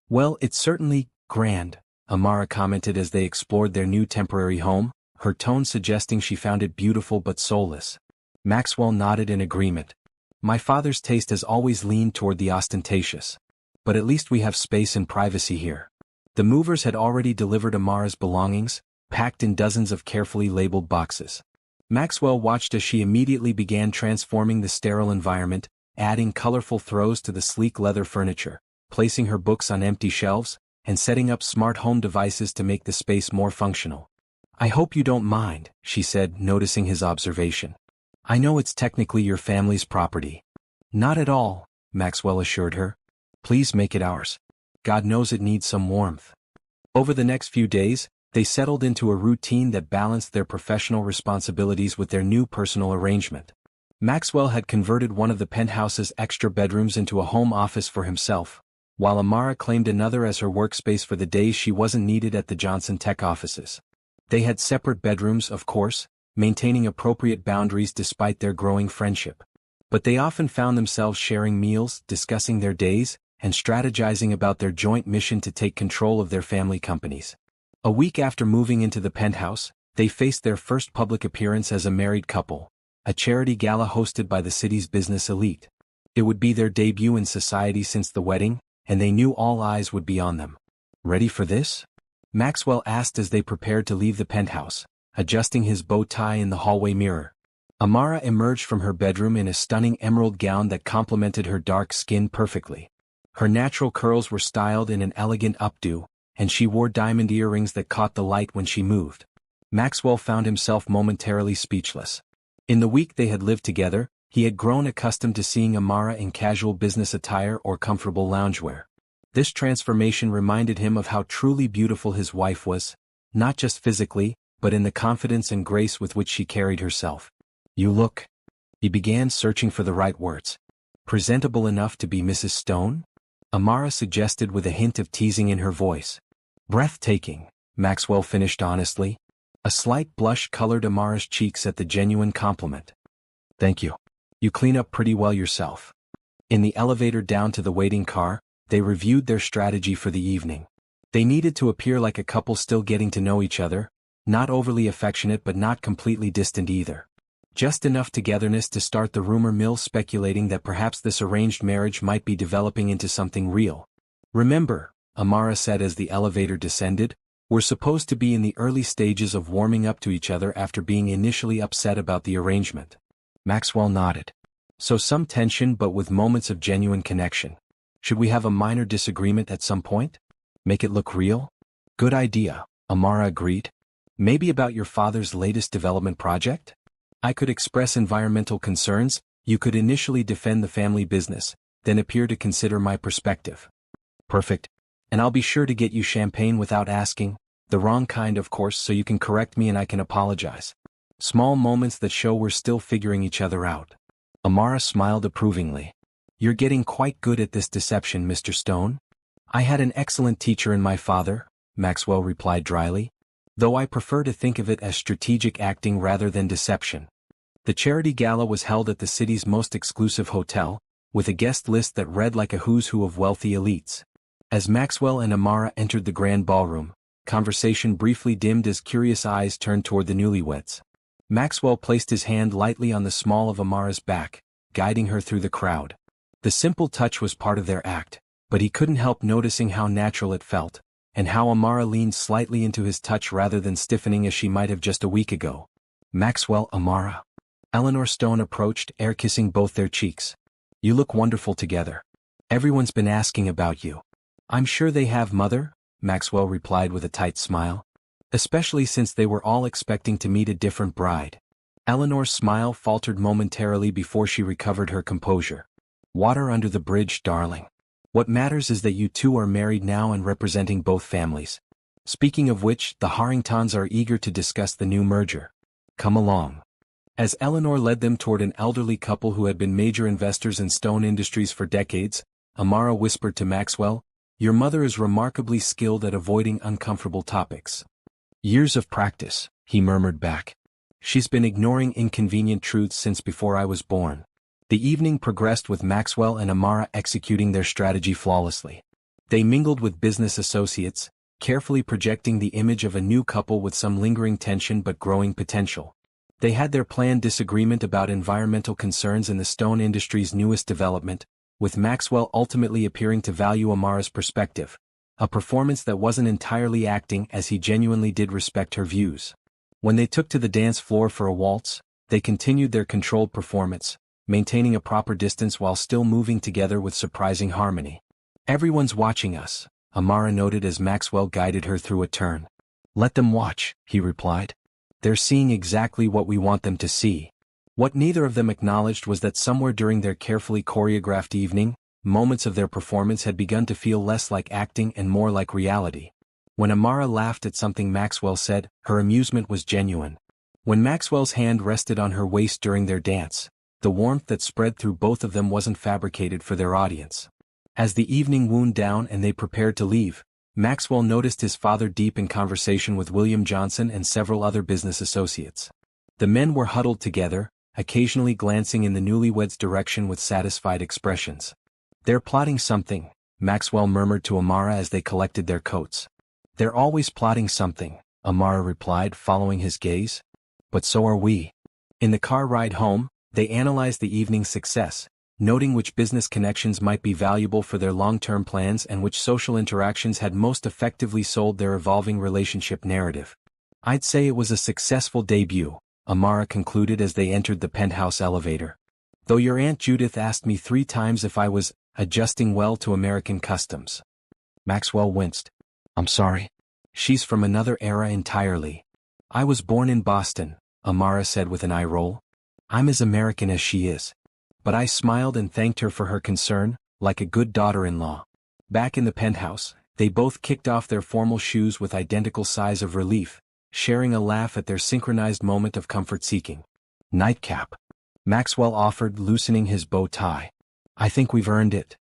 Well, it's certainly grand, Amara commented as they explored their new temporary home, her tone suggesting she found it beautiful but soulless. Maxwell nodded in agreement. My father's taste has always leaned toward the ostentatious. But at least we have space and privacy here. The movers had already delivered Amara's belongings, packed in dozens of carefully labeled boxes. Maxwell watched as she immediately began transforming the sterile environment, adding colorful throws to the sleek leather furniture, placing her books on empty shelves, and setting up smart home devices to make the space more functional. I hope you don't mind, she said, noticing his observation. I know it's technically your family's property. Not at all, Maxwell assured her. Please make it ours. God knows it needs some warmth. Over the next few days, they settled into a routine that balanced their professional responsibilities with their new personal arrangement. Maxwell had converted one of the penthouse's extra bedrooms into a home office for himself, while Amara claimed another as her workspace for the days she wasn't needed at the Johnson Tech offices. They had separate bedrooms, of course, maintaining appropriate boundaries despite their growing friendship. But they often found themselves sharing meals, discussing their days, and strategizing about their joint mission to take control of their family companies. A week after moving into the penthouse, they faced their first public appearance as a married couple, a charity gala hosted by the city's business elite. It would be their debut in society since the wedding, and they knew all eyes would be on them. "Ready for this?" Maxwell asked as they prepared to leave the penthouse, adjusting his bow tie in the hallway mirror. Amara emerged from her bedroom in a stunning emerald gown that complemented her dark skin perfectly. Her natural curls were styled in an elegant updo, and she wore diamond earrings that caught the light when she moved. Maxwell found himself momentarily speechless. In the week they had lived together, he had grown accustomed to seeing Amara in casual business attire or comfortable loungewear. This transformation reminded him of how truly beautiful his wife was, not just physically, but in the confidence and grace with which she carried herself. "You look," he began, searching for the right words. "Presentable enough to be Mrs. Stone?" Amara suggested with a hint of teasing in her voice. "Breathtaking," Maxwell finished honestly. A slight blush colored Amara's cheeks at the genuine compliment. "Thank you. You clean up pretty well yourself." In the elevator down to the waiting car, they reviewed their strategy for the evening. They needed to appear like a couple still getting to know each other, not overly affectionate but not completely distant either. Just enough togetherness to start the rumor mill speculating that perhaps this arranged marriage might be developing into something real. "Remember," Amara said as the elevator descended, "we're supposed to be in the early stages of warming up to each other after being initially upset about the arrangement." Maxwell nodded. "So some tension but with moments of genuine connection. Should we have a minor disagreement at some point? Make it look real?" "Good idea," Amara agreed. "Maybe about your father's latest development project? I could express environmental concerns, you could initially defend the family business, then appear to consider my perspective." "Perfect. And I'll be sure to get you champagne without asking, the wrong kind of course, so you can correct me and I can apologize. Small moments that show we're still figuring each other out." Amara smiled approvingly. "You're getting quite good at this deception, Mr. Stone." "I had an excellent teacher in my father," Maxwell replied dryly, "though I prefer to think of it as strategic acting rather than deception." The charity gala was held at the city's most exclusive hotel, with a guest list that read like a who's who of wealthy elites. As Maxwell and Amara entered the grand ballroom, conversation briefly dimmed as curious eyes turned toward the newlyweds. Maxwell placed his hand lightly on the small of Amara's back, guiding her through the crowd. The simple touch was part of their act, but he couldn't help noticing how natural it felt, and how Amara leaned slightly into his touch rather than stiffening as she might have just a week ago. "Maxwell, Amara." Eleanor Stone approached, air-kissing both their cheeks. "You look wonderful together. Everyone's been asking about you." "I'm sure they have, Mother," Maxwell replied with a tight smile. "Especially since they were all expecting to meet a different bride." Eleanor's smile faltered momentarily before she recovered her composure. "Water under the bridge, darling. What matters is that you two are married now and representing both families. Speaking of which, the Harringtons are eager to discuss the new merger. Come along." As Eleanor led them toward an elderly couple who had been major investors in Stone Industries for decades, Amara whispered to Maxwell, "Your mother is remarkably skilled at avoiding uncomfortable topics." "Years of practice," he murmured back. "She's been ignoring inconvenient truths since before I was born." The evening progressed with Maxwell and Amara executing their strategy flawlessly. They mingled with business associates, carefully projecting the image of a new couple with some lingering tension but growing potential. They had their planned disagreement about environmental concerns in the Stone Industries' newest development, with Maxwell ultimately appearing to value Amara's perspective, a performance that wasn't entirely acting as he genuinely did respect her views. When they took to the dance floor for a waltz, they continued their controlled performance, maintaining a proper distance while still moving together with surprising harmony. "Everyone's watching us," Amara noted as Maxwell guided her through a turn. "Let them watch," he replied. "They're seeing exactly what we want them to see." What neither of them acknowledged was that somewhere during their carefully choreographed evening, moments of their performance had begun to feel less like acting and more like reality. When Amara laughed at something Maxwell said, her amusement was genuine. When Maxwell's hand rested on her waist during their dance, The warmth that spread through both of them wasn't fabricated for their audience. As the evening wound down and they prepared to leave, Maxwell noticed his father deep in conversation with William Johnson and several other business associates. The men were huddled together, occasionally glancing in the newlyweds' direction with satisfied expressions. "They're plotting something," Maxwell murmured to Amara as they collected their coats. "They're always plotting something," Amara replied, following his gaze. "But so are we." In the car ride home, they analyzed the evening's success, noting which business connections might be valuable for their long-term plans and which social interactions had most effectively sold their evolving relationship narrative. "I'd say it was a successful debut," Amara concluded as they entered the penthouse elevator. "Though your Aunt Judith asked me 3 times if I was adjusting well to American customs." Maxwell winced. "I'm sorry. She's from another era entirely." "I was born in Boston," Amara said with an eye roll. "I'm as American as she is." But I smiled and thanked her for her concern, like a good daughter-in-law. Back in the penthouse, they both kicked off their formal shoes with identical sighs of relief, sharing a laugh at their synchronized moment of comfort-seeking. "Nightcap," Maxwell offered, loosening his bow tie. "I think we've earned it."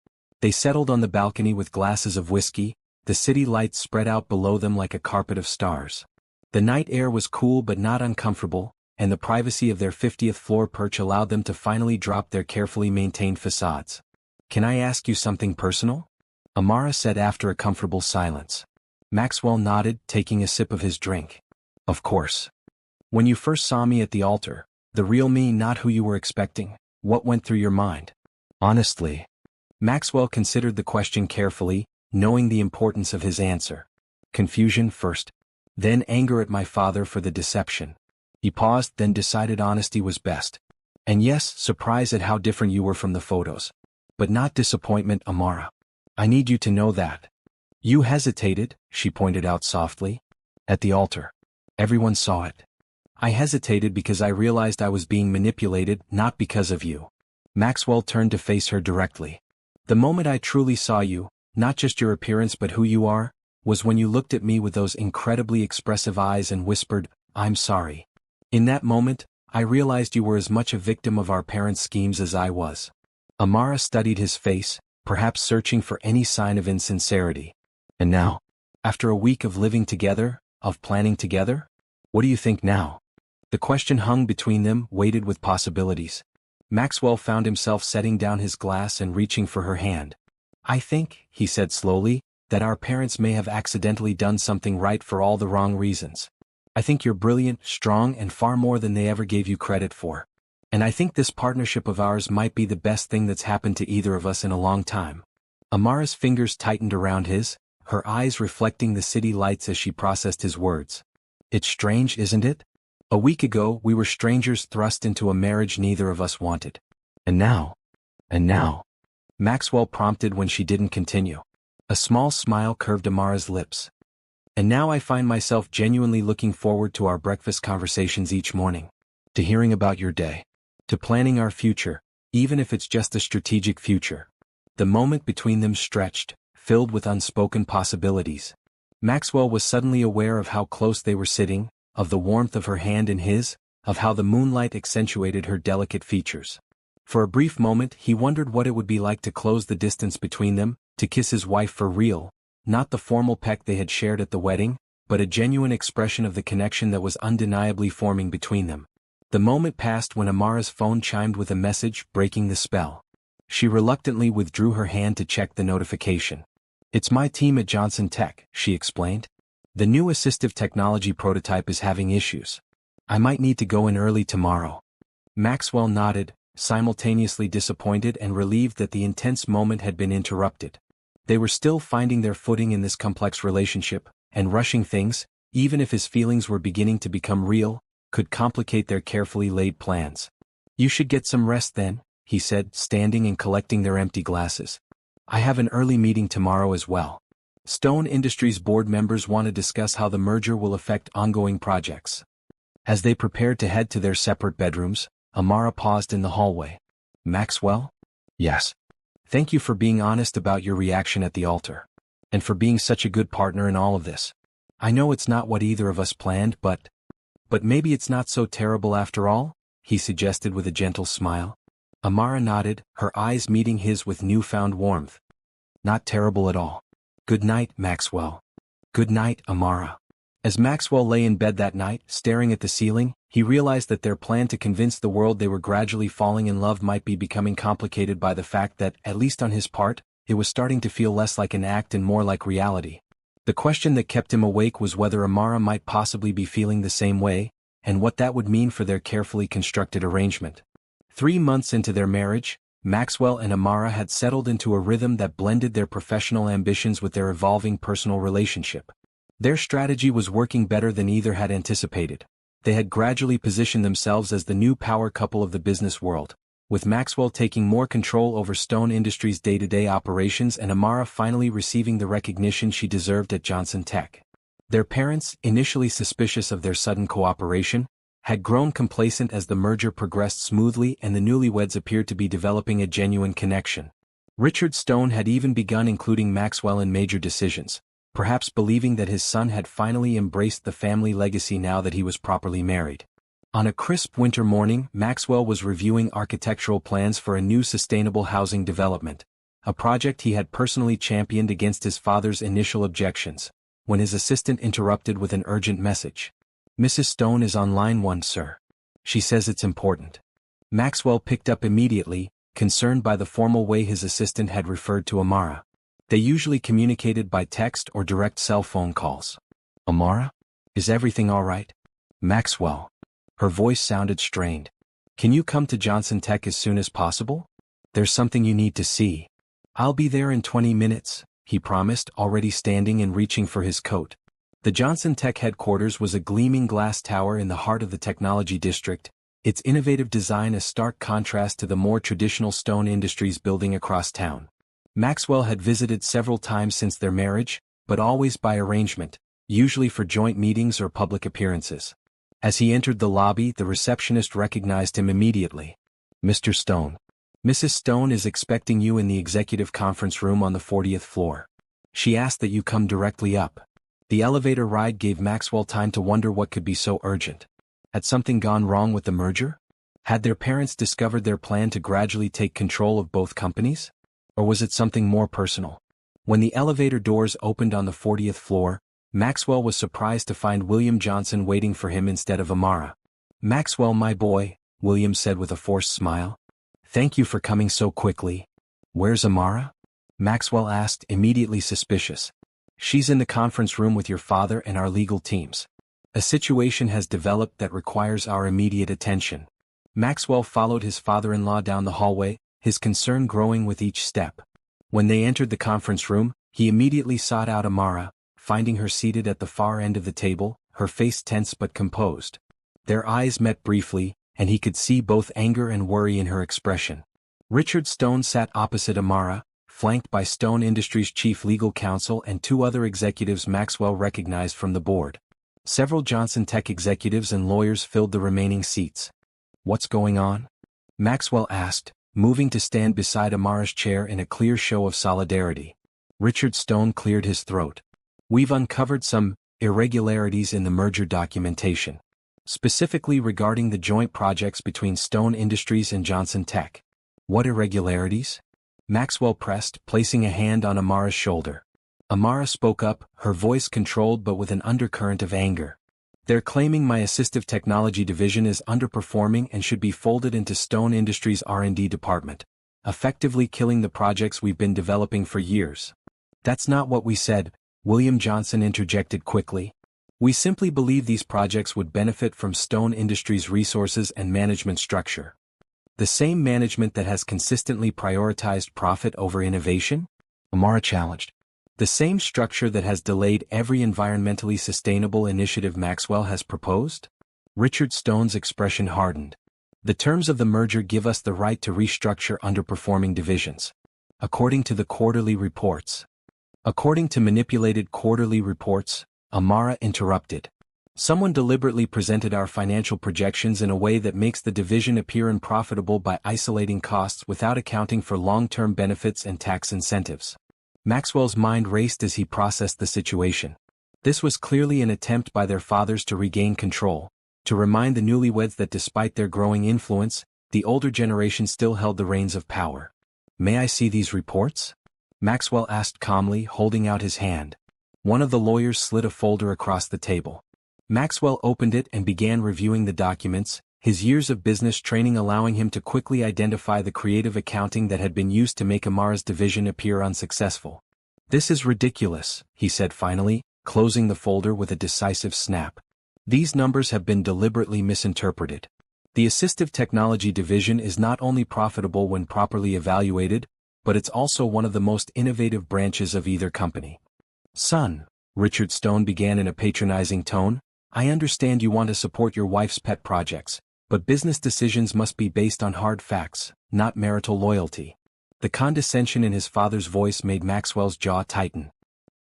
They settled on the balcony with glasses of whiskey, the city lights spread out below them like a carpet of stars. The night air was cool but not uncomfortable, and the privacy of their 50th floor perch allowed them to finally drop their carefully maintained facades. "Can I ask you something personal?" Amara said after a comfortable silence. Maxwell nodded, taking a sip of his drink. "Of course. When you first saw me at the altar, the real me, not who you were expecting, what went through your mind?" "Honestly." Maxwell considered the question carefully, knowing the importance of his answer. "Confusion first. Then anger at my father for the deception." He paused, then decided honesty was best. "And yes, surprise at how different you were from the photos. But not disappointment, Amara. I need you to know that." "You hesitated," she pointed out softly. "At the altar. Everyone saw it." "I hesitated because I realized I was being manipulated, not because of you." Maxwell turned to face her directly. "The moment I truly saw you, not just your appearance but who you are, was when you looked at me with those incredibly expressive eyes and whispered, 'I'm sorry.' In that moment, I realized you were as much a victim of our parents' schemes as I was." Amara studied his face, perhaps searching for any sign of insincerity. "And now? After a week of living together, of planning together? What do you think now?" The question hung between them, weighted with possibilities. Maxwell found himself setting down his glass and reaching for her hand. "I think," he said slowly, "that our parents may have accidentally done something right for all the wrong reasons. I think you're brilliant, strong, and far more than they ever gave you credit for. And I think this partnership of ours might be the best thing that's happened to either of us in a long time." Amara's fingers tightened around his, her eyes reflecting the city lights as she processed his words. "It's strange, isn't it? A week ago we were strangers thrust into a marriage neither of us wanted. And now?" "And now?" Maxwell prompted when she didn't continue. A small smile curved Amara's lips. "And now I find myself genuinely looking forward to our breakfast conversations each morning. To hearing about your day. To planning our future, even if it's just a strategic future." The moment between them stretched, filled with unspoken possibilities. Maxwell was suddenly aware of how close they were sitting, of the warmth of her hand in his, of how the moonlight accentuated her delicate features. For a brief moment he wondered what it would be like to close the distance between them, to kiss his wife for real, not the formal peck they had shared at the wedding, but a genuine expression of the connection that was undeniably forming between them. The moment passed when Amara's phone chimed with a message, breaking the spell. She reluctantly withdrew her hand to check the notification. "It's my team at Johnson Tech," she explained. "The new assistive technology prototype is having issues. I might need to go in early tomorrow." Maxwell nodded, simultaneously disappointed and relieved that the intense moment had been interrupted. They were still finding their footing in this complex relationship, and rushing things, even if his feelings were beginning to become real, could complicate their carefully laid plans. "You should get some rest then," he said, standing and collecting their empty glasses. "I have an early meeting tomorrow as well. Stone Industries board members want to discuss how the merger will affect ongoing projects." As they prepared to head to their separate bedrooms, Amara paused in the hallway. "Maxwell?" "Yes." "Thank you for being honest about your reaction at the altar. And for being such a good partner in all of this. I know it's not what either of us planned, but maybe it's not so terrible after all?" he suggested with a gentle smile. Amara nodded, her eyes meeting his with newfound warmth. Not terrible at all. Good night, Maxwell. Good night, Amara. As Maxwell lay in bed that night, staring at the ceiling, he realized that their plan to convince the world they were gradually falling in love might be becoming complicated by the fact that, at least on his part, it was starting to feel less like an act and more like reality. The question that kept him awake was whether Amara might possibly be feeling the same way, and what that would mean for their carefully constructed arrangement. 3 months into their marriage, Maxwell and Amara had settled into a rhythm that blended their professional ambitions with their evolving personal relationship. Their strategy was working better than either had anticipated. They had gradually positioned themselves as the new power couple of the business world, with Maxwell taking more control over Stone Industries' day-to-day operations and Amara finally receiving the recognition she deserved at Johnson Tech. Their parents, initially suspicious of their sudden cooperation, had grown complacent as the merger progressed smoothly and the newlyweds appeared to be developing a genuine connection. Richard Stone had even begun including Maxwell in major decisions, perhaps believing that his son had finally embraced the family legacy now that he was properly married. On a crisp winter morning, Maxwell was reviewing architectural plans for a new sustainable housing development, a project he had personally championed against his father's initial objections, when his assistant interrupted with an urgent message. "Mrs. Stone is on line 1, sir. She says it's important." Maxwell picked up immediately, concerned by the formal way his assistant had referred to Amara. They usually communicated by text or direct cell phone calls. "Amara? Is everything all right?" "Maxwell." Her voice sounded strained. "Can you come to Johnson Tech as soon as possible? There's something you need to see." "I'll be there in 20 minutes, he promised, already standing and reaching for his coat. The Johnson Tech headquarters was a gleaming glass tower in the heart of the technology district, its innovative design a stark contrast to the more traditional Stone Industries building across town. Maxwell had visited several times since their marriage, but always by arrangement, usually for joint meetings or public appearances. As he entered the lobby, the receptionist recognized him immediately. "Mr. Stone. Mrs. Stone is expecting you in the executive conference room on the 40th floor. She asked that you come directly up." The elevator ride gave Maxwell time to wonder what could be so urgent. Had something gone wrong with the merger? Had their parents discovered their plan to gradually take control of both companies? Or was it something more personal? When the elevator doors opened on the 40th floor, Maxwell was surprised to find William Johnson waiting for him instead of Amara. "Maxwell, my boy," William said with a forced smile. "Thank you for coming so quickly." "Where's Amara?" Maxwell asked, immediately suspicious. "She's in the conference room with your father and our legal teams. A situation has developed that requires our immediate attention." Maxwell followed his father-in-law down the hallway, his concern growing with each step. When they entered the conference room, he immediately sought out Amara, finding her seated at the far end of the table, her face tense but composed. Their eyes met briefly, and he could see both anger and worry in her expression. Richard Stone sat opposite Amara, flanked by Stone Industries' chief legal counsel and 2 other executives Maxwell recognized from the board. Several Johnson Tech executives and lawyers filled the remaining seats. "What's going on?" Maxwell asked, moving to stand beside Amara's chair in a clear show of solidarity. Richard Stone cleared his throat. "We've uncovered some irregularities in the merger documentation, specifically regarding the joint projects between Stone Industries and Johnson Tech." "What irregularities?" Maxwell pressed, placing a hand on Amara's shoulder. Amara spoke up, her voice controlled but with an undercurrent of anger. "They're claiming my assistive technology division is underperforming and should be folded into Stone Industries' R&D department, effectively killing the projects we've been developing for years." "That's not what we said," William Johnson interjected quickly. "We simply believe these projects would benefit from Stone Industries' resources and management structure." "The same management that has consistently prioritized profit over innovation?" Amara challenged. "The same structure that has delayed every environmentally sustainable initiative Maxwell has proposed?" Richard Stone's expression hardened. "The terms of the merger give us the right to restructure underperforming divisions. According to the quarterly reports." "According to manipulated quarterly reports," Amara interrupted. "Someone deliberately presented our financial projections in a way that makes the division appear unprofitable by isolating costs without accounting for long-term benefits and tax incentives." Maxwell's mind raced as he processed the situation. This was clearly an attempt by their fathers to regain control, to remind the newlyweds that despite their growing influence, The older generation still held the reins of power. "May I see these reports?" Maxwell asked calmly, holding out his hand. One of the lawyers slid a folder across the table. Maxwell opened it and began reviewing the documents, his years of business training allowing him to quickly identify the creative accounting that had been used to make Amara's division appear unsuccessful. "This is ridiculous," he said finally, closing the folder with a decisive snap. "These numbers have been deliberately misinterpreted. The assistive technology division is not only profitable when properly evaluated, but it's also one of the most innovative branches of either company." "Son," Richard Stone began in a patronizing tone, "I understand you want to support your wife's pet projects, but business decisions must be based on hard facts, not marital loyalty." The condescension in his father's voice made Maxwell's jaw tighten.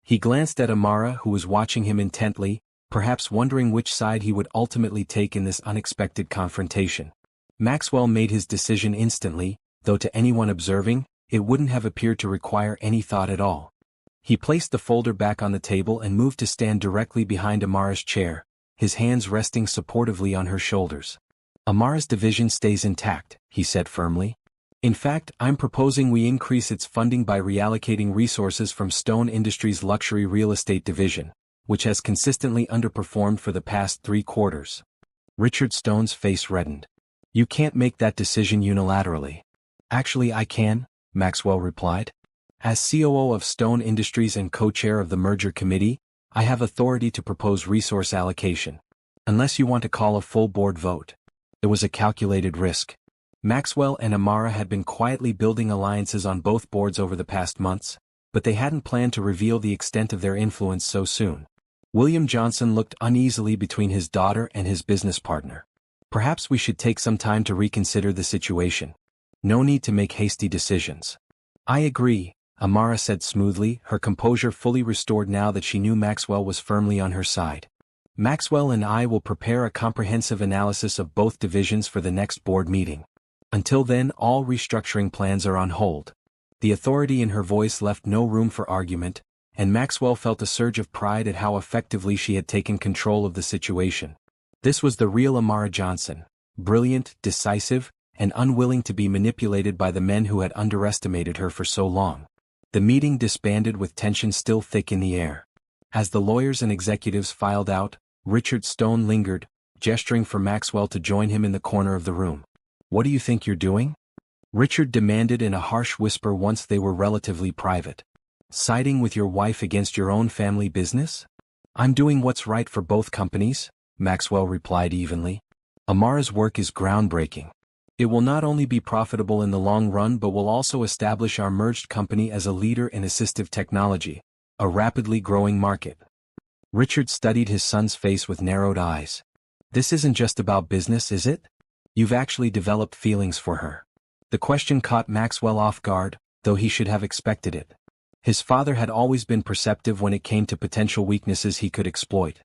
He glanced at Amara, who was watching him intently, perhaps wondering which side he would ultimately take in this unexpected confrontation. Maxwell made his decision instantly, though to anyone observing, it wouldn't have appeared to require any thought at all. He placed the folder back on the table and moved to stand directly behind Amara's chair, his hands resting supportively on her shoulders. "Amara's division stays intact," he said firmly. "In fact, I'm proposing we increase its funding by reallocating resources from Stone Industries' luxury real estate division, which has consistently underperformed for the past 3 quarters. Richard Stone's face reddened. "You can't make that decision unilaterally." "Actually I can," Maxwell replied. "As COO of Stone Industries and co-chair of the merger committee, I have authority to propose resource allocation. Unless you want to call a full board vote." It was a calculated risk. Maxwell and Amara had been quietly building alliances on both boards over the past months, but they hadn't planned to reveal the extent of their influence so soon. William Johnson looked uneasily between his daughter and his business partner. "Perhaps we should take some time to reconsider the situation. No need to make hasty decisions." "I agree," Amara said smoothly, her composure fully restored now that she knew Maxwell was firmly on her side. "Maxwell and I will prepare a comprehensive analysis of both divisions for the next board meeting. Until then, all restructuring plans are on hold." The authority in her voice left no room for argument, and Maxwell felt a surge of pride at how effectively she had taken control of the situation. This was the real Amara Johnson, brilliant, decisive, and unwilling to be manipulated by the men who had underestimated her for so long. The meeting disbanded with tension still thick in the air. As the lawyers and executives filed out, Richard Stone lingered, gesturing for Maxwell to join him in the corner of the room. "What do you think you're doing?" Richard demanded in a harsh whisper once they were relatively private. "Siding with your wife against your own family business?" "I'm doing what's right for both companies," Maxwell replied evenly. "Amara's work is groundbreaking. It will not only be profitable in the long run but will also establish our merged company as a leader in assistive technology, a rapidly growing market." Richard studied his son's face with narrowed eyes. "This isn't just about business, is it? You've actually developed feelings for her." The question caught Maxwell off guard, though he should have expected it. His father had always been perceptive when it came to potential weaknesses he could exploit.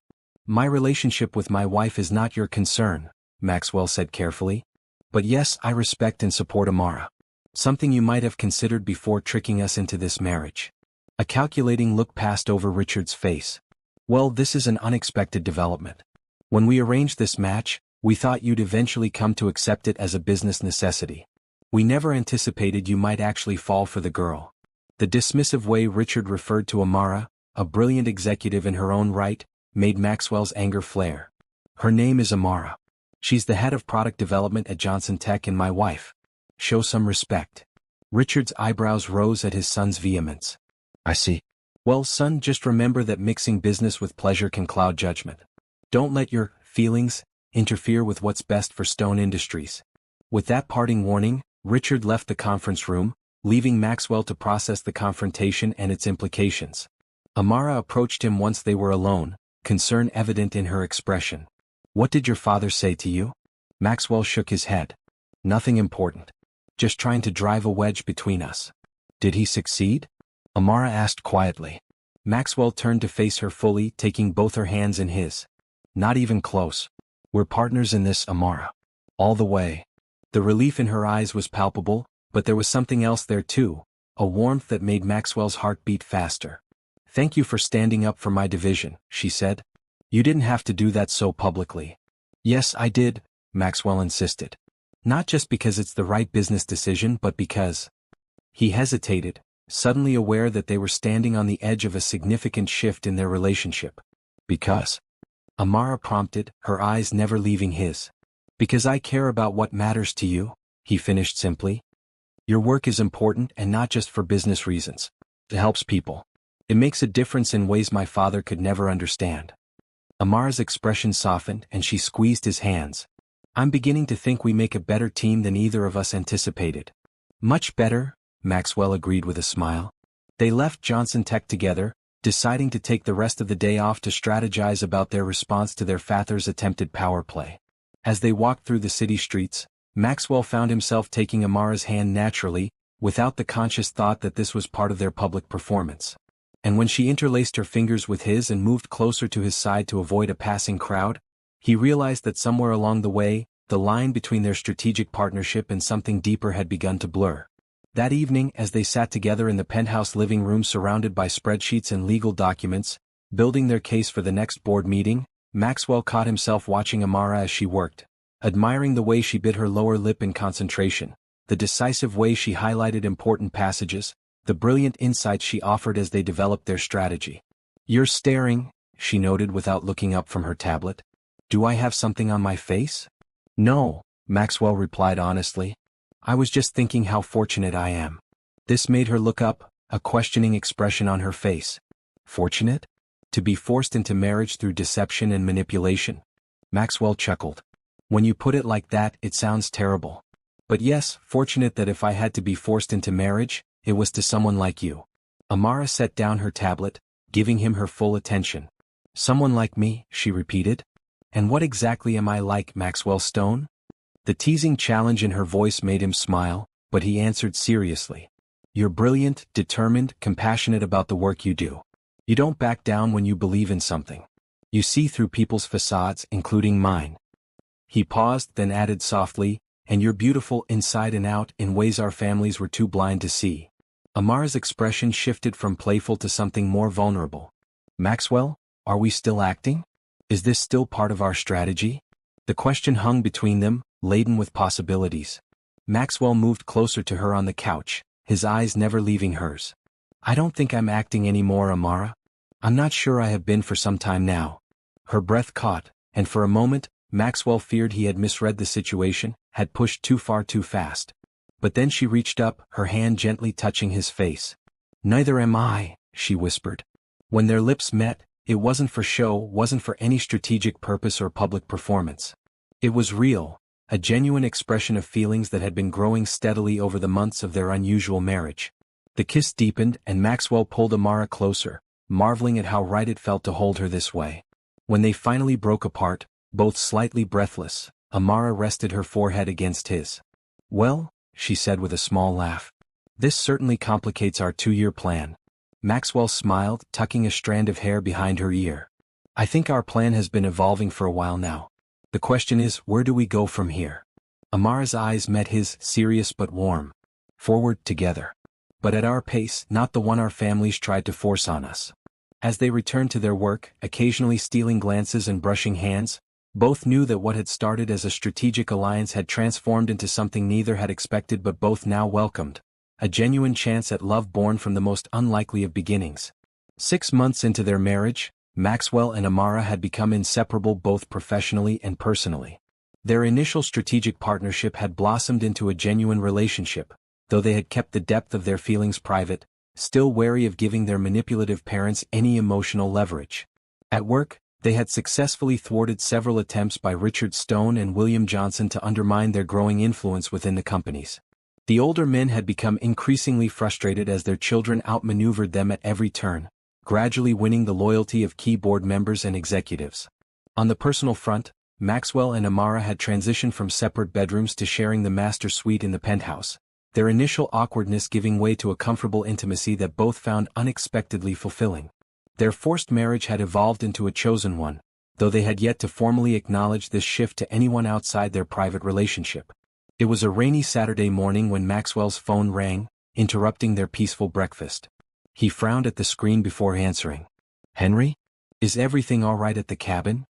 "My relationship with my wife is not your concern," Maxwell said carefully. "But yes, I respect and support Amara. Something you might have considered before tricking us into this marriage." A calculating look passed over Richard's face. "Well, this is an unexpected development. When we arranged this match, we thought you'd eventually come to accept it as a business necessity. We never anticipated you might actually fall for the girl." The dismissive way Richard referred to Amara, a brilliant executive in her own right, made Maxwell's anger flare. "Her name is Amara. She's the head of product development at Johnson Tech and my wife. Show some respect." Richard's eyebrows rose at his son's vehemence. "I see. Well, son, just remember that mixing business with pleasure can cloud judgment. Don't let your feelings interfere with what's best for Stone Industries." With that parting warning, Richard left the conference room, leaving Maxwell to process the confrontation and its implications. Amara approached him once they were alone, concern evident in her expression. "What did your father say to you?" Maxwell shook his head. "Nothing important. Just trying to drive a wedge between us." "Did he succeed?" Amara asked quietly. Maxwell turned to face her fully, taking both her hands in his. "Not even close. We're partners in this, Amara. All the way." The relief in her eyes was palpable, but there was something else there too, a warmth that made Maxwell's heart beat faster. "Thank you for standing up for my division," she said. "You didn't have to do that so publicly." "Yes, I did," Maxwell insisted. Not just because it's the right business decision but because... He hesitated, suddenly aware that they were standing on the edge of a significant shift in their relationship. Because... Amara prompted, her eyes never leaving his. Because I care about what matters to you, he finished simply. Your work is important and not just for business reasons. It helps people. It makes a difference in ways my father could never understand. Amara's expression softened and she squeezed his hands. I'm beginning to think we make a better team than either of us anticipated. Much better, Maxwell agreed with a smile. They left Johnson Tech together, deciding to take the rest of the day off to strategize about their response to their father's attempted power play. As they walked through the city streets, Maxwell found himself taking Amara's hand naturally, without the conscious thought that this was part of their public performance. And when she interlaced her fingers with his and moved closer to his side to avoid a passing crowd, he realized that somewhere along the way, the line between their strategic partnership and something deeper had begun to blur. That evening, as they sat together in the penthouse living room surrounded by spreadsheets and legal documents, building their case for the next board meeting, Maxwell caught himself watching Amara as she worked, admiring the way she bit her lower lip in concentration, the decisive way she highlighted important passages, the brilliant insights she offered as they developed their strategy. You're staring, she noted without looking up from her tablet. Do I have something on my face? No, Maxwell replied honestly. I was just thinking how fortunate I am. This made her look up, a questioning expression on her face. Fortunate? To be forced into marriage through deception and manipulation? Maxwell chuckled. When you put it like that, it sounds terrible. But yes, fortunate that if I had to be forced into marriage, it was to someone like you. Amara set down her tablet, giving him her full attention. Someone like me, she repeated. And what exactly am I like, Maxwell Stone? The teasing challenge in her voice made him smile, but he answered seriously. You're brilliant, determined, compassionate about the work you do. You don't back down when you believe in something. You see through people's facades, including mine. He paused, then added softly, and you're beautiful inside and out in ways our families were too blind to see. Amara's expression shifted from playful to something more vulnerable. Maxwell, are we still acting? Is this still part of our strategy? The question hung between them, laden with possibilities. Maxwell moved closer to her on the couch, his eyes never leaving hers. I don't think I'm acting anymore, Amara. I'm not sure I have been for some time now. Her breath caught, and for a moment, Maxwell feared he had misread the situation, had pushed too far too fast. But then she reached up, her hand gently touching his face. Neither am I, she whispered. When their lips met, it wasn't for show, wasn't for any strategic purpose or public performance. It was real, a genuine expression of feelings that had been growing steadily over the months of their unusual marriage. The kiss deepened and Maxwell pulled Amara closer, marveling at how right it felt to hold her this way. When they finally broke apart, both slightly breathless, Amara rested her forehead against his. Well, she said with a small laugh. This certainly complicates our 2-year plan. Maxwell smiled, tucking a strand of hair behind her ear. I think our plan has been evolving for a while now. The question is, where do we go from here? Amara's eyes met his, serious but warm. Forward together. But at our pace, not the one our families tried to force on us. As they returned to their work, occasionally stealing glances and brushing hands, both knew that what had started as a strategic alliance had transformed into something neither had expected but both now welcomed. A genuine chance at love born from the most unlikely of beginnings. 6 months into their marriage, Maxwell and Amara had become inseparable both professionally and personally. Their initial strategic partnership had blossomed into a genuine relationship, though they had kept the depth of their feelings private, still wary of giving their manipulative parents any emotional leverage. At work, they had successfully thwarted several attempts by Richard Stone and William Johnson to undermine their growing influence within the companies. The older men had become increasingly frustrated as their children outmaneuvered them at every turn, gradually winning the loyalty of key board members and executives. On the personal front, Maxwell and Amara had transitioned from separate bedrooms to sharing the master suite in the penthouse, their initial awkwardness giving way to a comfortable intimacy that both found unexpectedly fulfilling. Their forced marriage had evolved into a chosen one, though they had yet to formally acknowledge this shift to anyone outside their private relationship. It was a rainy Saturday morning when Maxwell's phone rang, interrupting their peaceful breakfast. He frowned at the screen before answering. Henry? Is everything all right at the cabin?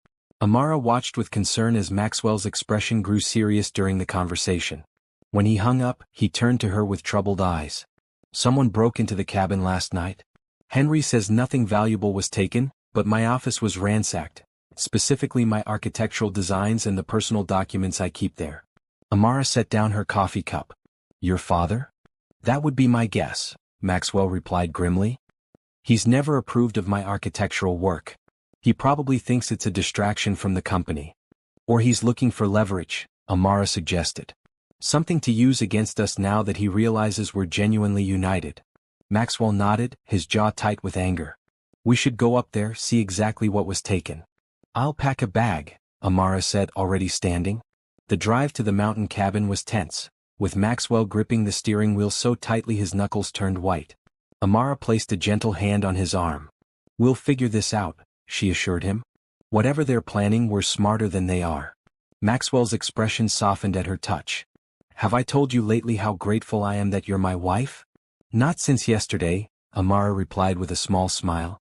Amara watched with concern as Maxwell's expression grew serious during the conversation. When he hung up, he turned to her with troubled eyes. Someone broke into the cabin last night. Henry says nothing valuable was taken, but my office was ransacked, specifically my architectural designs and the personal documents I keep there. Amara set down her coffee cup. Your father? That would be my guess, Maxwell replied grimly. He's never approved of my architectural work. He probably thinks it's a distraction from the company. Or he's looking for leverage, Amara suggested. Something to use against us now that he realizes we're genuinely united. Maxwell nodded, his jaw tight with anger. We should go up there, see exactly what was taken. I'll pack a bag, Amara said, already standing. The drive to the mountain cabin was tense, with Maxwell gripping the steering wheel so tightly his knuckles turned white. Amara placed a gentle hand on his arm. We'll figure this out, she assured him. Whatever they're planning, we're smarter than they are. Maxwell's expression softened at her touch. Have I told you lately how grateful I am that you're my wife? Not since yesterday, Amara replied with a small smile.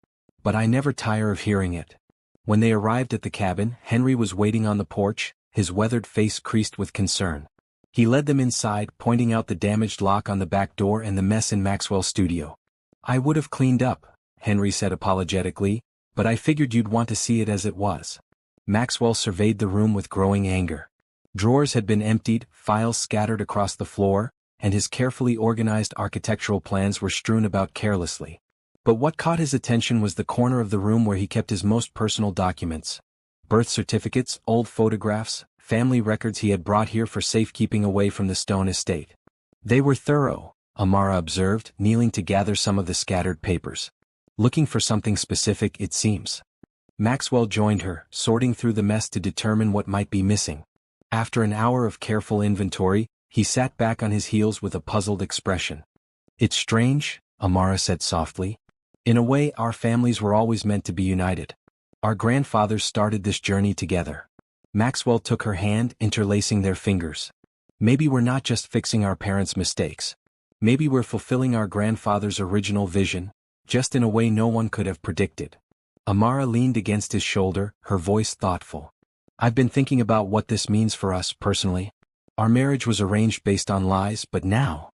But I never tire of hearing it. When they arrived at the cabin, Henry was waiting on the porch, his weathered face creased with concern. He led them inside, pointing out the damaged lock on the back door and the mess in Maxwell's studio. I would have cleaned up, Henry said apologetically, but I figured you'd want to see it as it was. Maxwell surveyed the room with growing anger. Drawers had been emptied, files scattered across the floor, and his carefully organized architectural plans were strewn about carelessly. But what caught his attention was the corner of the room where he kept his most personal documents. Birth certificates, old photographs, family records he had brought here for safekeeping away from the Stone estate. They were thorough, Amara observed, kneeling to gather some of the scattered papers. Looking for something specific, it seems. Maxwell joined her, sorting through the mess to determine what might be missing. After an hour of careful inventory, he sat back on his heels with a puzzled expression. It's strange, Amara said softly. In a way, our families were always meant to be united. Our grandfathers started this journey together. Maxwell took her hand, interlacing their fingers. Maybe we're not just fixing our parents' mistakes. Maybe we're fulfilling our grandfather's original vision, just in a way no one could have predicted. Amara leaned against his shoulder, her voice thoughtful. I've been thinking about what this means for us personally. Our marriage was arranged based on lies, but now.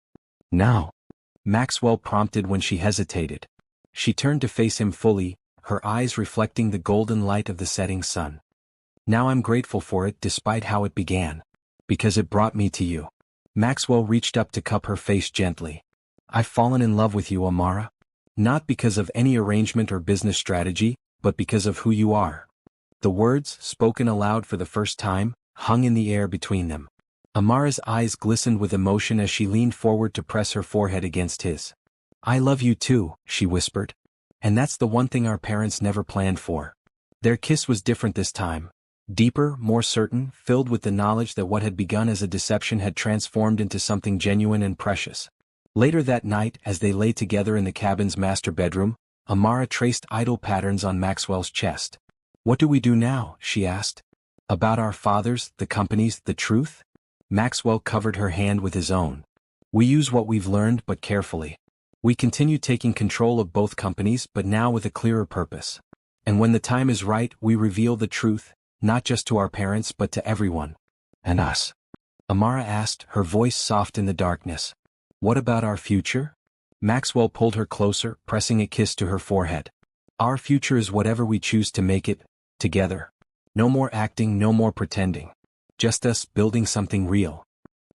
Maxwell prompted when she hesitated. She turned to face him fully, her eyes reflecting the golden light of the setting sun. Now I'm grateful for it despite how it began. Because it brought me to you. Maxwell reached up to cup her face gently. I've fallen in love with you, Amara. Not because of any arrangement or business strategy, but because of who you are. The words, spoken aloud for the first time, hung in the air between them. Amara's eyes glistened with emotion as she leaned forward to press her forehead against his. I love you too, she whispered. And that's the one thing our parents never planned for. Their kiss was different this time. Deeper, more certain, filled with the knowledge that what had begun as a deception had transformed into something genuine and precious. Later that night, as they lay together in the cabin's master bedroom, Amara traced idle patterns on Maxwell's chest. What do we do now? She asked. About our fathers, the companies, the truth? Maxwell covered her hand with his own. We use what we've learned, but carefully. We continue taking control of both companies, but now with a clearer purpose. And when the time is right, we reveal the truth, not just to our parents but to everyone. And us? Amara asked, her voice soft in the darkness. What about our future? Maxwell pulled her closer, pressing a kiss to her forehead. Our future is whatever we choose to make it, together. No more acting, no more pretending. Just us building something real.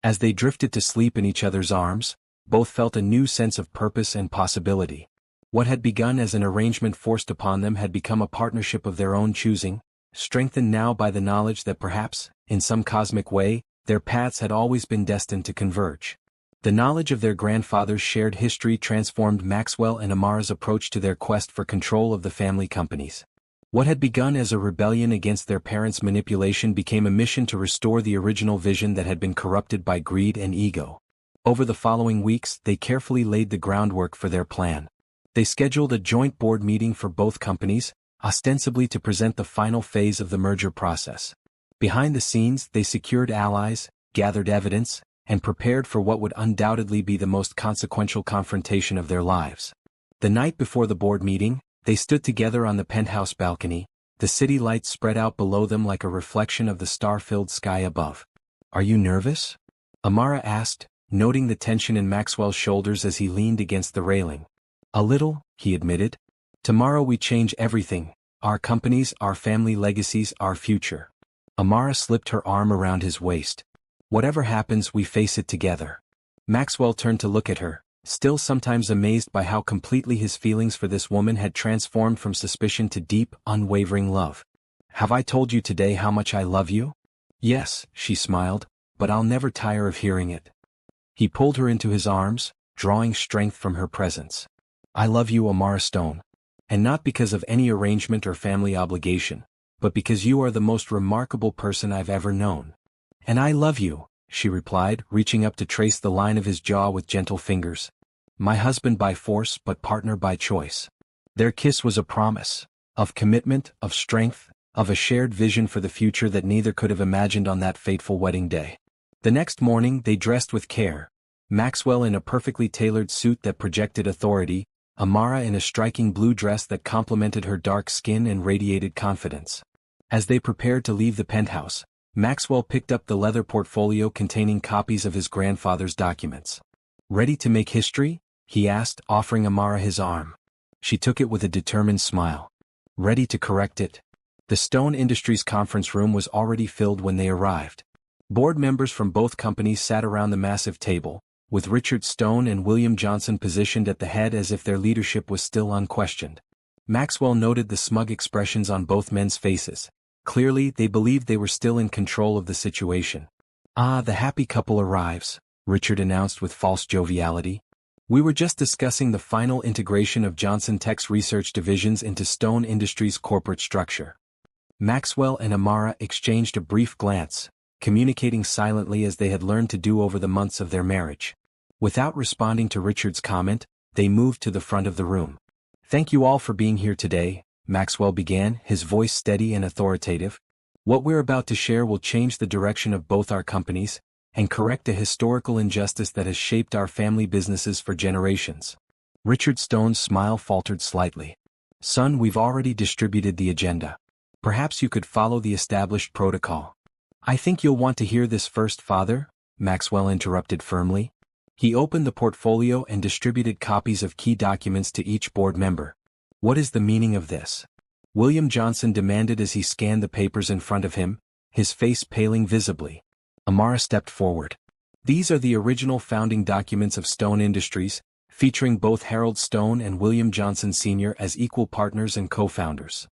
As they drifted to sleep in each other's arms, both felt a new sense of purpose and possibility. What had begun as an arrangement forced upon them had become a partnership of their own choosing, strengthened now by the knowledge that perhaps, in some cosmic way, their paths had always been destined to converge. The knowledge of their grandfather's shared history transformed Maxwell and Amara's approach to their quest for control of the family companies. What had begun as a rebellion against their parents' manipulation became a mission to restore the original vision that had been corrupted by greed and ego. Over the following weeks, they carefully laid the groundwork for their plan. They scheduled a joint board meeting for both companies, ostensibly to present the final phase of the merger process. Behind the scenes, they secured allies, gathered evidence, and prepared for what would undoubtedly be the most consequential confrontation of their lives. The night before the board meeting, they stood together on the penthouse balcony, The city lights spread out below them like a reflection of the star-filled sky above. "Are you nervous?" Amara asked, noting the tension in Maxwell's shoulders as he leaned against the railing. "A little," he admitted. "Tomorrow we change everything, our companies, our family legacies, our future." Amara slipped her arm around his waist. "Whatever happens, we face it together." Maxwell turned to look at her, still sometimes amazed by how completely his feelings for this woman had transformed from suspicion to deep, unwavering love. "Have I told you today how much I love you?" "Yes," she smiled, "but I'll never tire of hearing it." He pulled her into his arms, drawing strength from her presence. "I love you, Amara Stone. And not because of any arrangement or family obligation, but because you are the most remarkable person I've ever known." "And I love you," she replied, reaching up to trace the line of his jaw with gentle fingers. "My husband by force but partner by choice." Their kiss was a promise, of commitment, of strength, of a shared vision for the future that neither could have imagined on that fateful wedding day. The next morning they dressed with care, Maxwell in a perfectly tailored suit that projected authority, Amara in a striking blue dress that complemented her dark skin and radiated confidence. As they prepared to leave the penthouse, Maxwell picked up the leather portfolio containing copies of his grandfather's documents. "Ready to make history?" he asked, offering Amara his arm. She took it with a determined smile. "Ready to correct it." The Stone Industries conference room was already filled when they arrived. Board members from both companies sat around the massive table, with Richard Stone and William Johnson positioned at the head as if their leadership was still unquestioned. Maxwell noted the smug expressions on both men's faces. Clearly, they believed they were still in control of the situation. "Ah, the happy couple arrives," Richard announced with false joviality. "We were just discussing the final integration of Johnson Tech's research divisions into Stone Industries' corporate structure." Maxwell and Amara exchanged a brief glance, communicating silently as they had learned to do over the months of their marriage. Without responding to Richard's comment, they moved to the front of the room. "Thank you all for being here today," Maxwell began, his voice steady and authoritative. "What we're about to share will change the direction of both our companies, and correct a historical injustice that has shaped our family businesses for generations." Richard Stone's smile faltered slightly. "Son, we've already distributed the agenda. Perhaps you could follow the established protocol." "I think you'll want to hear this first, Father," Maxwell interrupted firmly. He opened the portfolio and distributed copies of key documents to each board member. "What is the meaning of this?" William Johnson demanded as he scanned the papers in front of him, his face paling visibly. Amara stepped forward. "These are the original founding documents of Stone Industries, featuring both Harold Stone and William Johnson Sr. as equal partners and co-founders."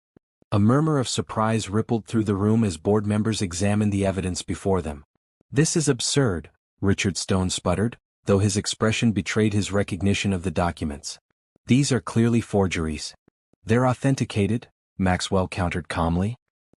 A murmur of surprise rippled through the room as board members examined the evidence before them. "This is absurd," Richard Stone sputtered, though his expression betrayed his recognition of the documents. "These are clearly forgeries." "They're authenticated," Maxwell countered calmly.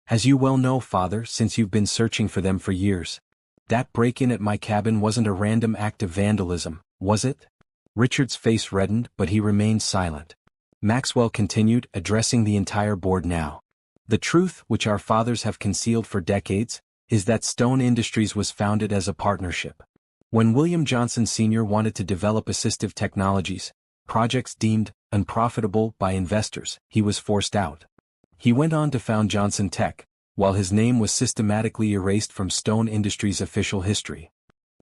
"As you well know, Father, since you've been searching for them for years. That break-in at my cabin wasn't a random act of vandalism, was it?" Richard's face reddened, but he remained silent. Maxwell continued, addressing the entire board now. "The truth, which our fathers have concealed for decades, is that Stone Industries was founded as a partnership. When William Johnson Sr. wanted to develop assistive technologies, projects deemed unprofitable by investors, he was forced out. He went on to found Johnson Tech, while his name was systematically erased from Stone Industries' official history."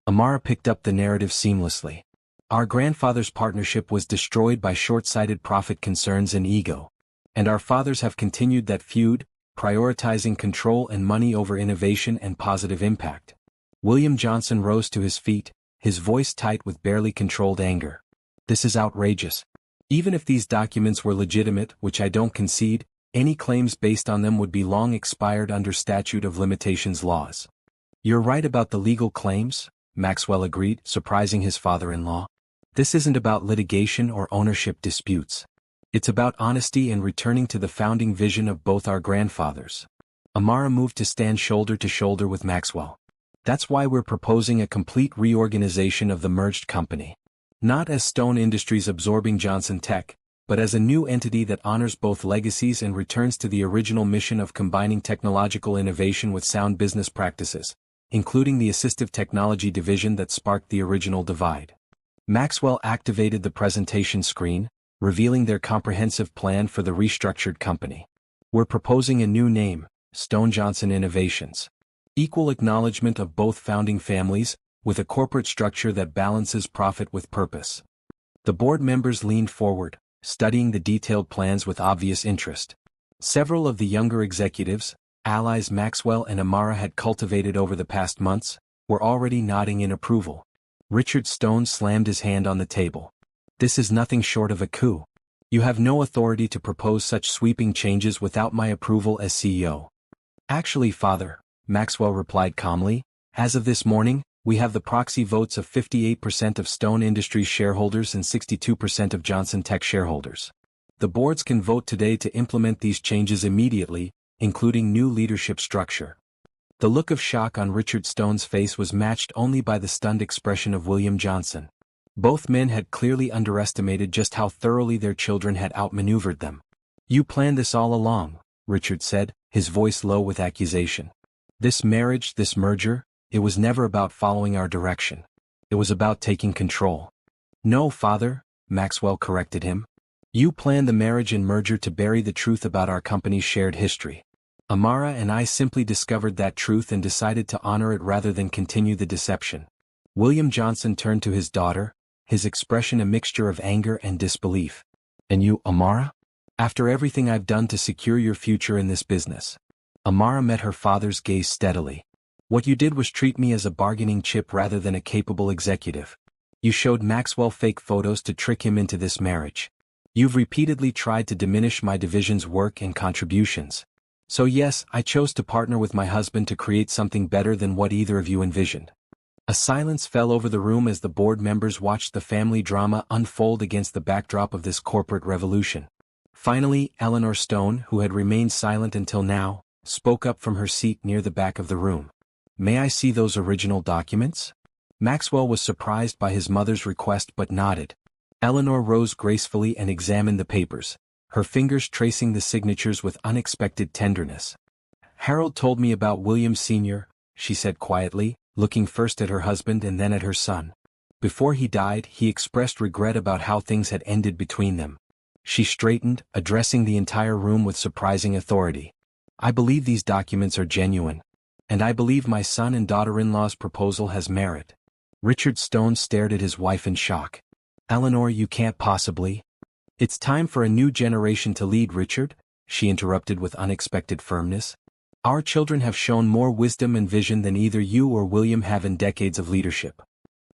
Amara picked up the narrative seamlessly. "Our grandfather's partnership was destroyed by short-sighted profit concerns and ego. And our fathers have continued that feud, prioritizing control and money over innovation and positive impact." William Johnson rose to his feet, his voice tight with barely controlled anger. "This is outrageous. Even if these documents were legitimate, which I don't concede, any claims based on them would be long expired under statute of limitations laws." "You're right about the legal claims," Maxwell agreed, surprising his father-in-law. "This isn't about litigation or ownership disputes. It's about honesty and returning to the founding vision of both our grandfathers." Amara moved to stand shoulder to shoulder with Maxwell. "That's why we're proposing a complete reorganization of the merged company. Not as Stone Industries absorbing Johnson Tech, but as a new entity that honors both legacies and returns to the original mission of combining technological innovation with sound business practices, including the assistive technology division that sparked the original divide." Maxwell activated the presentation screen, revealing their comprehensive plan for the restructured company. We're proposing a new name, Stone Johnson Innovations. Equal acknowledgement of both founding families, with a corporate structure that balances profit with purpose. The board members leaned forward, studying the detailed plans with obvious interest. Several of the younger executives, allies Maxwell and Amara had cultivated over the past months, were already nodding in approval. Richard Stone slammed his hand on the table. This is nothing short of a coup. You have no authority to propose such sweeping changes without my approval as CEO. Actually, Father, Maxwell replied calmly, as of this morning, we have the proxy votes of 58% of Stone Industries shareholders and 62% of Johnson Tech shareholders. The boards can vote today to implement these changes immediately, including new leadership structure. The look of shock on Richard Stone's face was matched only by the stunned expression of William Johnson. Both men had clearly underestimated just how thoroughly their children had outmaneuvered them. You planned this all along, Richard said, his voice low with accusation. This marriage, this merger, it was never about following our direction. It was about taking control. No, Father, Maxwell corrected him. You planned the marriage and merger to bury the truth about our company's shared history. Amara and I simply discovered that truth and decided to honor it rather than continue the deception. William Johnson turned to his daughter, his expression a mixture of anger and disbelief. And you, Amara? After everything I've done to secure your future in this business. Amara met her father's gaze steadily. What you did was treat me as a bargaining chip rather than a capable executive. You showed Maxwell fake photos to trick him into this marriage. You've repeatedly tried to diminish my division's work and contributions. So yes, I chose to partner with my husband to create something better than what either of you envisioned. A silence fell over the room as the board members watched the family drama unfold against the backdrop of this corporate revolution. Finally, Eleanor Stone, who had remained silent until now, spoke up from her seat near the back of the room. May I see those original documents? Maxwell was surprised by his mother's request but nodded. Eleanor rose gracefully and examined the papers, her fingers tracing the signatures with unexpected tenderness. Harold told me about William Sr., she said quietly, looking first at her husband and then at her son. Before he died, he expressed regret about how things had ended between them. She straightened, addressing the entire room with surprising authority. I believe these documents are genuine. And I believe my son and daughter-in-law's proposal has merit. Richard Stone stared at his wife in shock. Eleanor, you can't possibly. It's time for a new generation to lead, Richard, she interrupted with unexpected firmness. Our children have shown more wisdom and vision than either you or William have in decades of leadership.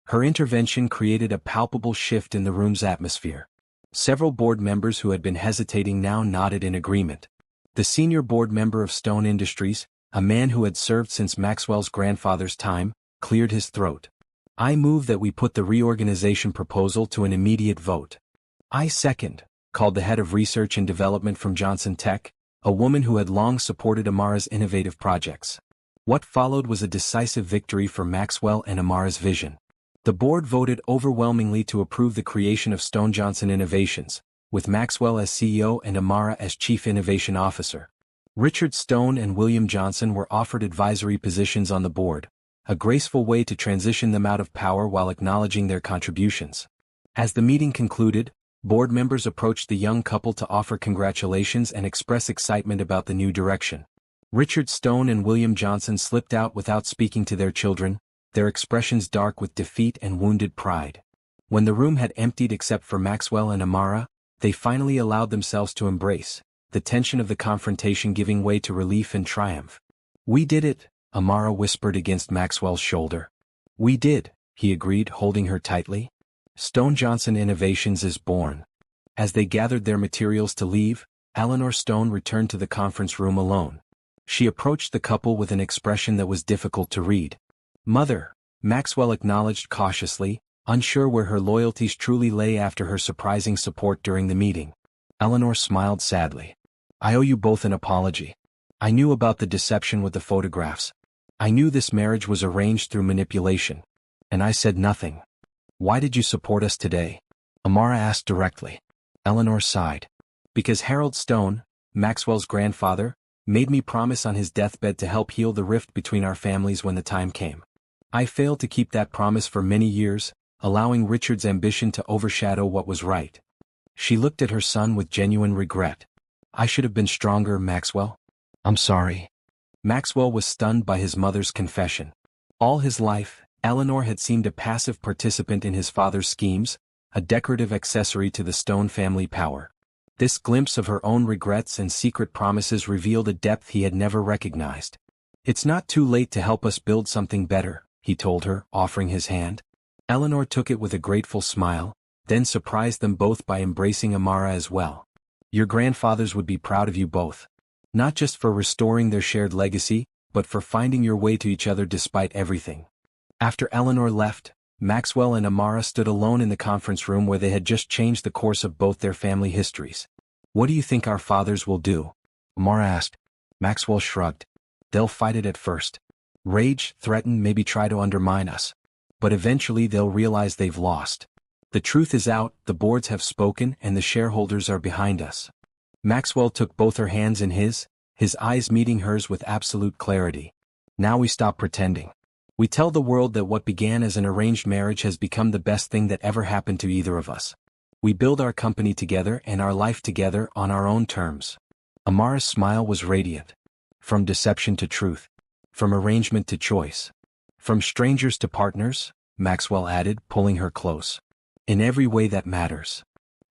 Her intervention created a palpable shift in the room's atmosphere. Several board members who had been hesitating now nodded in agreement. The senior board member of Stone Industries, a man who had served since Maxwell's grandfather's time, cleared his throat. I move that we put the reorganization proposal to an immediate vote. I second, called the head of research and development from Johnson Tech, a woman who had long supported Amara's innovative projects. What followed was a decisive victory for Maxwell and Amara's vision. The board voted overwhelmingly to approve the creation of Stone Johnson Innovations, with Maxwell as CEO and Amara as Chief Innovation Officer. Richard Stone and William Johnson were offered advisory positions on the board, a graceful way to transition them out of power while acknowledging their contributions. As the meeting concluded, board members approached the young couple to offer congratulations and express excitement about the new direction. Richard Stone and William Johnson slipped out without speaking to their children, their expressions dark with defeat and wounded pride. When the room had emptied except for Maxwell and Amara, they finally allowed themselves to embrace, the tension of the confrontation giving way to relief and triumph. We did it, Amara whispered against Maxwell's shoulder. We did, he agreed, holding her tightly. Stone Johnson Innovations is born. As they gathered their materials to leave, Eleanor Stone returned to the conference room alone. She approached the couple with an expression that was difficult to read. Mother, Maxwell acknowledged cautiously, unsure where her loyalties truly lay after her surprising support during the meeting. Eleanor smiled sadly. I owe you both an apology. I knew about the deception with the photographs. I knew this marriage was arranged through manipulation. And I said nothing. Why did you support us today? Amara asked directly. Eleanor sighed. Because Harold Stone, Maxwell's grandfather, made me promise on his deathbed to help heal the rift between our families when the time came. I failed to keep that promise for many years, allowing Richard's ambition to overshadow what was right. She looked at her son with genuine regret. I should have been stronger, Maxwell. I'm sorry. Maxwell was stunned by his mother's confession. All his life, Eleanor had seemed a passive participant in his father's schemes, a decorative accessory to the Stone family power. This glimpse of her own regrets and secret promises revealed a depth he had never recognized. It's not too late to help us build something better, he told her, offering his hand. Eleanor took it with a grateful smile, then surprised them both by embracing Amara as well. Your grandfathers would be proud of you both. Not just for restoring their shared legacy, but for finding your way to each other despite everything. After Eleanor left, Maxwell and Amara stood alone in the conference room where they had just changed the course of both their family histories. What do you think our fathers will do? Amara asked. Maxwell shrugged. They'll fight it at first. Rage, threaten, maybe try to undermine us. But eventually they'll realize they've lost. The truth is out, the boards have spoken and the shareholders are behind us. Maxwell took both her hands in his eyes meeting hers with absolute clarity. Now we stop pretending. We tell the world that what began as an arranged marriage has become the best thing that ever happened to either of us. We build our company together and our life together on our own terms. Amara's smile was radiant. From deception to truth. From arrangement to choice. From strangers to partners, Maxwell added, pulling her close. In every way that matters.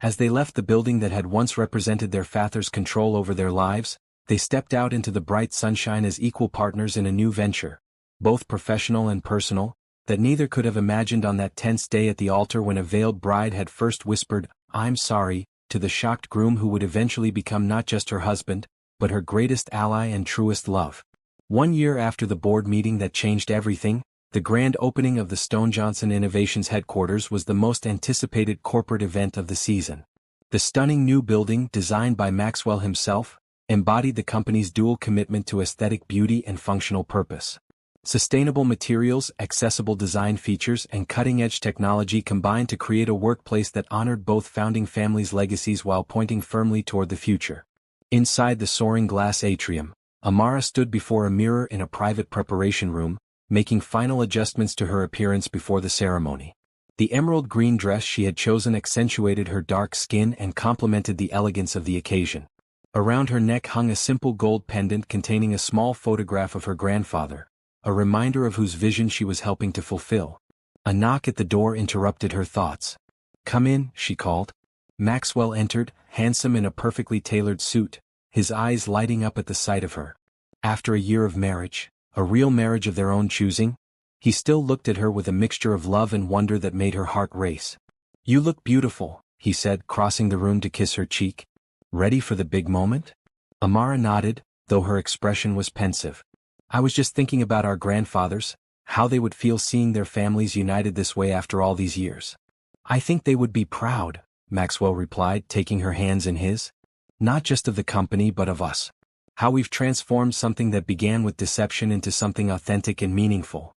As they left the building that had once represented their father's control over their lives, they stepped out into the bright sunshine as equal partners in a new venture, both professional and personal, that neither could have imagined on that tense day at the altar when a veiled bride had first whispered, "I'm sorry," to the shocked groom who would eventually become not just her husband, but her greatest ally and truest love. 1 year after the board meeting that changed everything, the grand opening of the Stone Johnson Innovations headquarters was the most anticipated corporate event of the season. The stunning new building, designed by Maxwell himself, embodied the company's dual commitment to aesthetic beauty and functional purpose. Sustainable materials, accessible design features, and cutting-edge technology combined to create a workplace that honored both founding families' legacies while pointing firmly toward the future. Inside the soaring glass atrium, Amara stood before a mirror in a private preparation room, making final adjustments to her appearance before the ceremony. The emerald green dress she had chosen accentuated her dark skin and complemented the elegance of the occasion. Around her neck hung a simple gold pendant containing a small photograph of her grandfather, a reminder of whose vision she was helping to fulfill. A knock at the door interrupted her thoughts. "Come in," she called. Maxwell entered, handsome in a perfectly tailored suit, his eyes lighting up at the sight of her. After a year of marriage, a real marriage of their own choosing, he still looked at her with a mixture of love and wonder that made her heart race. "You look beautiful," he said, crossing the room to kiss her cheek. "Ready for the big moment?" Amara nodded, though her expression was pensive. "I was just thinking about our grandfathers, how they would feel seeing their families united this way after all these years." "I think they would be proud," Maxwell replied, taking her hands in his. "Not just of the company but of us. How we've transformed something that began with deception into something authentic and meaningful."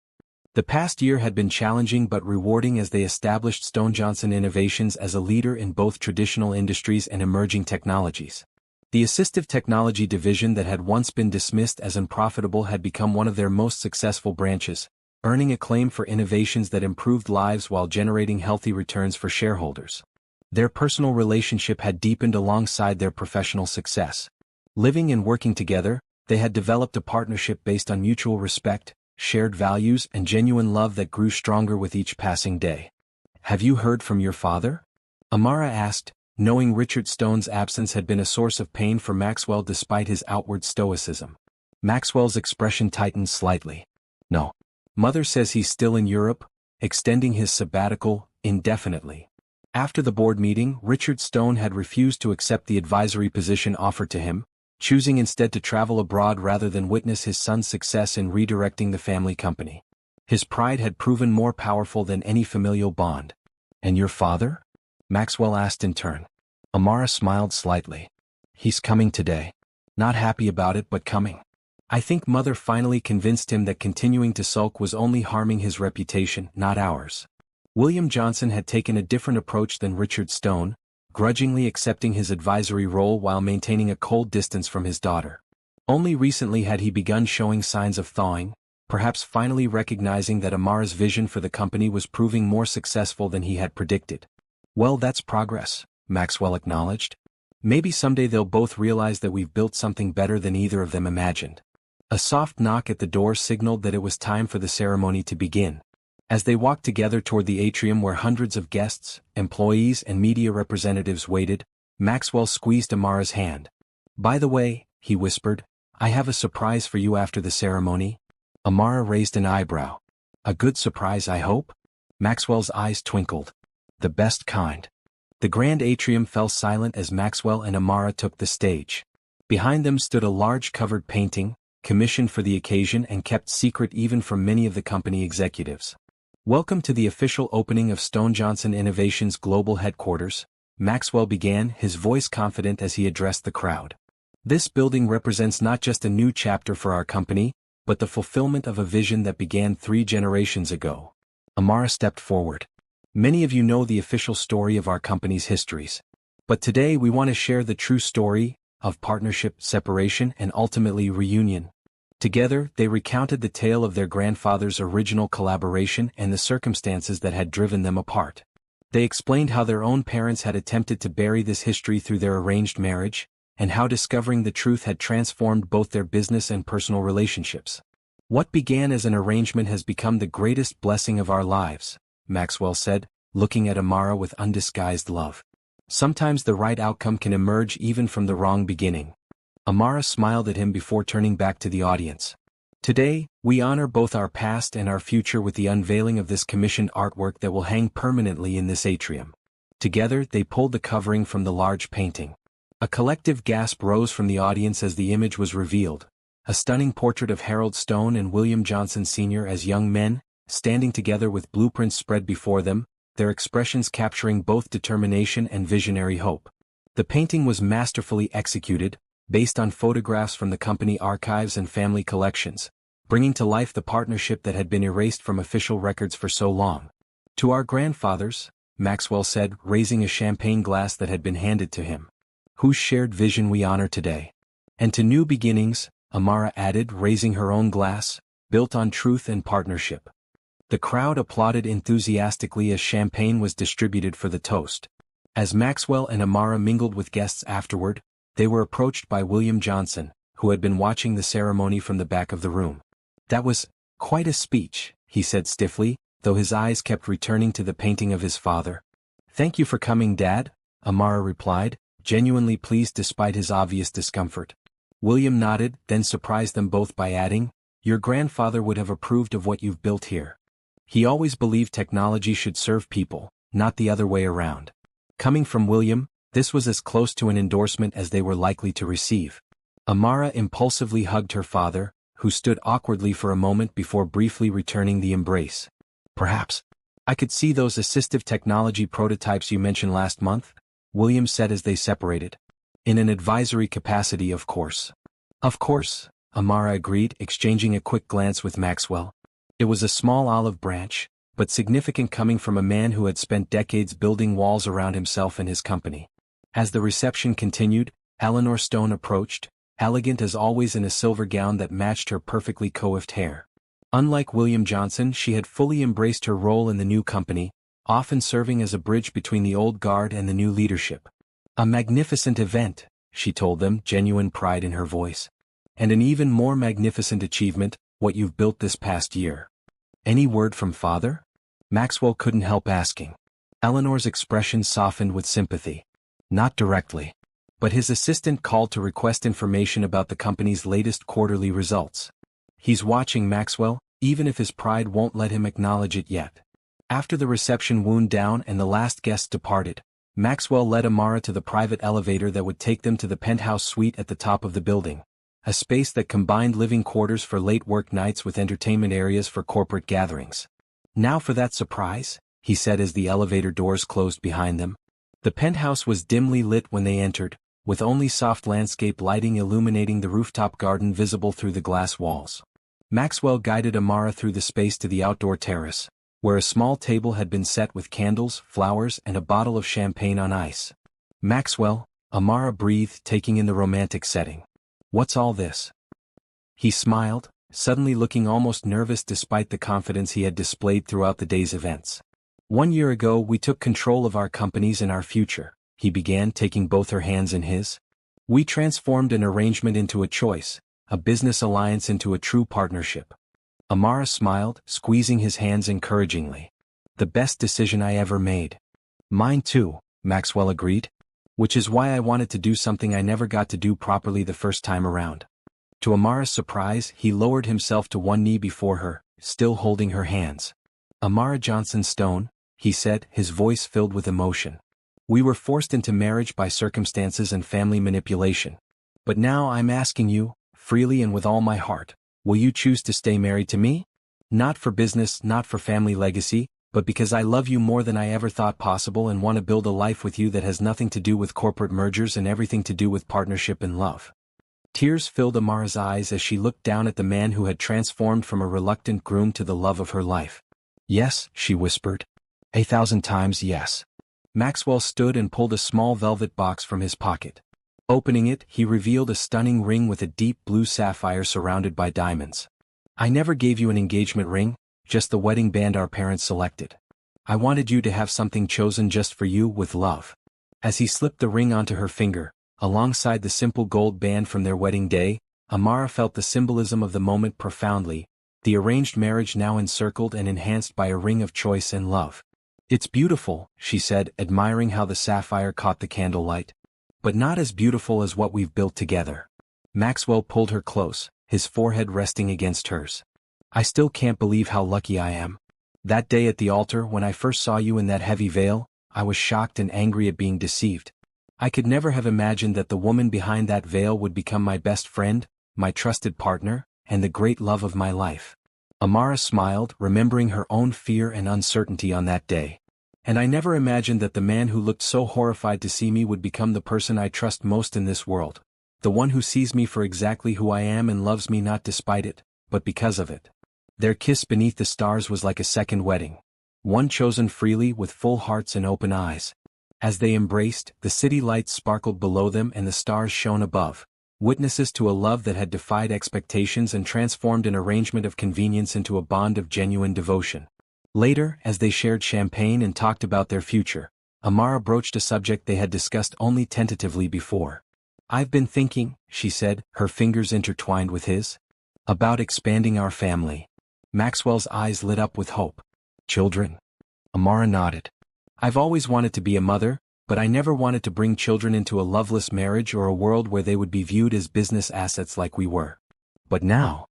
The past year had been challenging but rewarding as they established Stone Johnson Innovations as a leader in both traditional industries and emerging technologies. The assistive technology division that had once been dismissed as unprofitable had become one of their most successful branches, earning acclaim for innovations that improved lives while generating healthy returns for shareholders. Their personal relationship had deepened alongside their professional success. Living and working together, they had developed a partnership based on mutual respect, shared values, and genuine love that grew stronger with each passing day. "Have you heard from your father?" Amara asked, knowing Richard Stone's absence had been a source of pain for Maxwell despite his outward stoicism. Maxwell's expression tightened slightly. "No. Mother says he's still in Europe, extending his sabbatical indefinitely." After the board meeting, Richard Stone had refused to accept the advisory position offered to him, choosing instead to travel abroad rather than witness his son's success in redirecting the family company. His pride had proven more powerful than any familial bond. "And your father?" Maxwell asked in turn. Amara smiled slightly. "He's coming today. Not happy about it but coming. I think Mother finally convinced him that continuing to sulk was only harming his reputation, not ours." William Johnson had taken a different approach than Richard Stone, grudgingly accepting his advisory role while maintaining a cold distance from his daughter. Only recently had he begun showing signs of thawing, perhaps finally recognizing that Amara's vision for the company was proving more successful than he had predicted. "Well, that's progress," Maxwell acknowledged. Maybe someday they'll both realize that we've built something better than either of them imagined. A soft knock at the door signaled that it was time for the ceremony to begin. As they walked together toward the atrium where hundreds of guests, employees and media representatives waited, Maxwell squeezed Amara's hand. "By the way," he whispered, "I have a surprise for you after the ceremony." Amara raised an eyebrow. "A good surprise, I hope?" Maxwell's eyes twinkled. "The best kind." The grand atrium fell silent as Maxwell and Amara took the stage. Behind them stood a large covered painting, commissioned for the occasion and kept secret even from many of the company executives. "Welcome to the official opening of Stone Johnson Innovations Global Headquarters," Maxwell began, his voice confident as he addressed the crowd. "This building represents not just a new chapter for our company, but the fulfillment of a vision that began 3 generations ago." Amara stepped forward. "Many of you know the official story of our company's histories. But today we want to share the true story of partnership, separation, and ultimately reunion." Together, they recounted the tale of their grandfather's original collaboration and the circumstances that had driven them apart. They explained how their own parents had attempted to bury this history through their arranged marriage, and how discovering the truth had transformed both their business and personal relationships. "What began as an arrangement has become the greatest blessing of our lives," Maxwell said, looking at Amara with undisguised love. "Sometimes the right outcome can emerge even from the wrong beginning." Amara smiled at him before turning back to the audience. "Today, we honor both our past and our future with the unveiling of this commissioned artwork that will hang permanently in this atrium." Together, they pulled the covering from the large painting. A collective gasp rose from the audience as the image was revealed. A stunning portrait of Harold Stone and William Johnson Sr. as young men, standing together with blueprints spread before them, their expressions capturing both determination and visionary hope. The painting was masterfully executed, based on photographs from the company archives and family collections, bringing to life the partnership that had been erased from official records for so long. "To our grandfathers," Maxwell said, raising a champagne glass that had been handed to him, "whose shared vision we honor today. And to new beginnings," Amara added, raising her own glass, "built on truth and partnership." The crowd applauded enthusiastically as champagne was distributed for the toast. As Maxwell and Amara mingled with guests afterward, they were approached by William Johnson, who had been watching the ceremony from the back of the room. "That was quite a speech," he said stiffly, though his eyes kept returning to the painting of his father. "Thank you for coming, Dad," Amara replied, genuinely pleased despite his obvious discomfort. William nodded, then surprised them both by adding, "Your grandfather would have approved of what you've built here. He always believed technology should serve people, not the other way around." Coming from William, this was as close to an endorsement as they were likely to receive. Amara impulsively hugged her father, who stood awkwardly for a moment before briefly returning the embrace. "Perhaps I could see those assistive technology prototypes you mentioned last month," William said as they separated. "In an advisory capacity, of course." "Of course," Amara agreed, exchanging a quick glance with Maxwell. It was a small olive branch, but significant coming from a man who had spent decades building walls around himself and his company. As the reception continued, Eleanor Stone approached, elegant as always in a silver gown that matched her perfectly coiffed hair. Unlike William Johnson, she had fully embraced her role in the new company, often serving as a bridge between the old guard and the new leadership. "A magnificent event," she told them, genuine pride in her voice. "And an even more magnificent achievement, what you've built this past year." "Any word from Father?" Maxwell couldn't help asking. Eleanor's expression softened with sympathy. "Not directly. But his assistant called to request information about the company's latest quarterly results. He's watching, Maxwell, even if his pride won't let him acknowledge it yet." After the reception wound down and the last guests departed, Maxwell led Amara to the private elevator that would take them to the penthouse suite at the top of the building, a space that combined living quarters for late work nights with entertainment areas for corporate gatherings. "Now for that surprise," he said as the elevator doors closed behind them. The penthouse was dimly lit when they entered, with only soft landscape lighting illuminating the rooftop garden visible through the glass walls. Maxwell guided Amara through the space to the outdoor terrace, where a small table had been set with candles, flowers, and a bottle of champagne on ice. "Maxwell," Amara breathed, taking in the romantic setting. "What's all this?" He smiled, suddenly looking almost nervous despite the confidence he had displayed throughout the day's events. "1 year ago we took control of our companies and our future," he began, taking both her hands in his. We transformed an arrangement into a choice, a business alliance into a true partnership. Amara smiled, squeezing his hands encouragingly. The best decision I ever made. Mine too, Maxwell agreed. Which is why I wanted to do something I never got to do properly the first time around. To Amara's surprise, he lowered himself to one knee before her, still holding her hands. Amara Johnson Stone, he said, his voice filled with emotion. We were forced into marriage by circumstances and family manipulation. But now I'm asking you, freely and with all my heart, will you choose to stay married to me? Not for business, not for family legacy, but because I love you more than I ever thought possible and want to build a life with you that has nothing to do with corporate mergers and everything to do with partnership and love. Tears filled Amara's eyes as she looked down at the man who had transformed from a reluctant groom to the love of her life. Yes, she whispered. 1,000 times yes. Maxwell stood and pulled a small velvet box from his pocket. Opening it, he revealed a stunning ring with a deep blue sapphire surrounded by diamonds. I never gave you an engagement ring, just the wedding band our parents selected. I wanted you to have something chosen just for you with love. As he slipped the ring onto her finger, alongside the simple gold band from their wedding day, Amara felt the symbolism of the moment profoundly, the arranged marriage now encircled and enhanced by a ring of choice and love. It's beautiful, she said, admiring how the sapphire caught the candlelight. But not as beautiful as what we've built together. Maxwell pulled her close, his forehead resting against hers. I still can't believe how lucky I am. That day at the altar when I first saw you in that heavy veil, I was shocked and angry at being deceived. I could never have imagined that the woman behind that veil would become my best friend, my trusted partner, and the great love of my life. Amara smiled, remembering her own fear and uncertainty on that day. And I never imagined that the man who looked so horrified to see me would become the person I trust most in this world. The one who sees me for exactly who I am and loves me not despite it, but because of it. Their kiss beneath the stars was like a second wedding. One chosen freely with full hearts and open eyes. As they embraced, the city lights sparkled below them and the stars shone above, witnesses to a love that had defied expectations and transformed an arrangement of convenience into a bond of genuine devotion. Later, as they shared champagne and talked about their future, Amara broached a subject they had discussed only tentatively before. I've been thinking, she said, her fingers intertwined with his, about expanding our family. Maxwell's eyes lit up with hope. Children? Amara nodded. I've always wanted to be a mother, but I never wanted to bring children into a loveless marriage or a world where they would be viewed as business assets like we were. But now,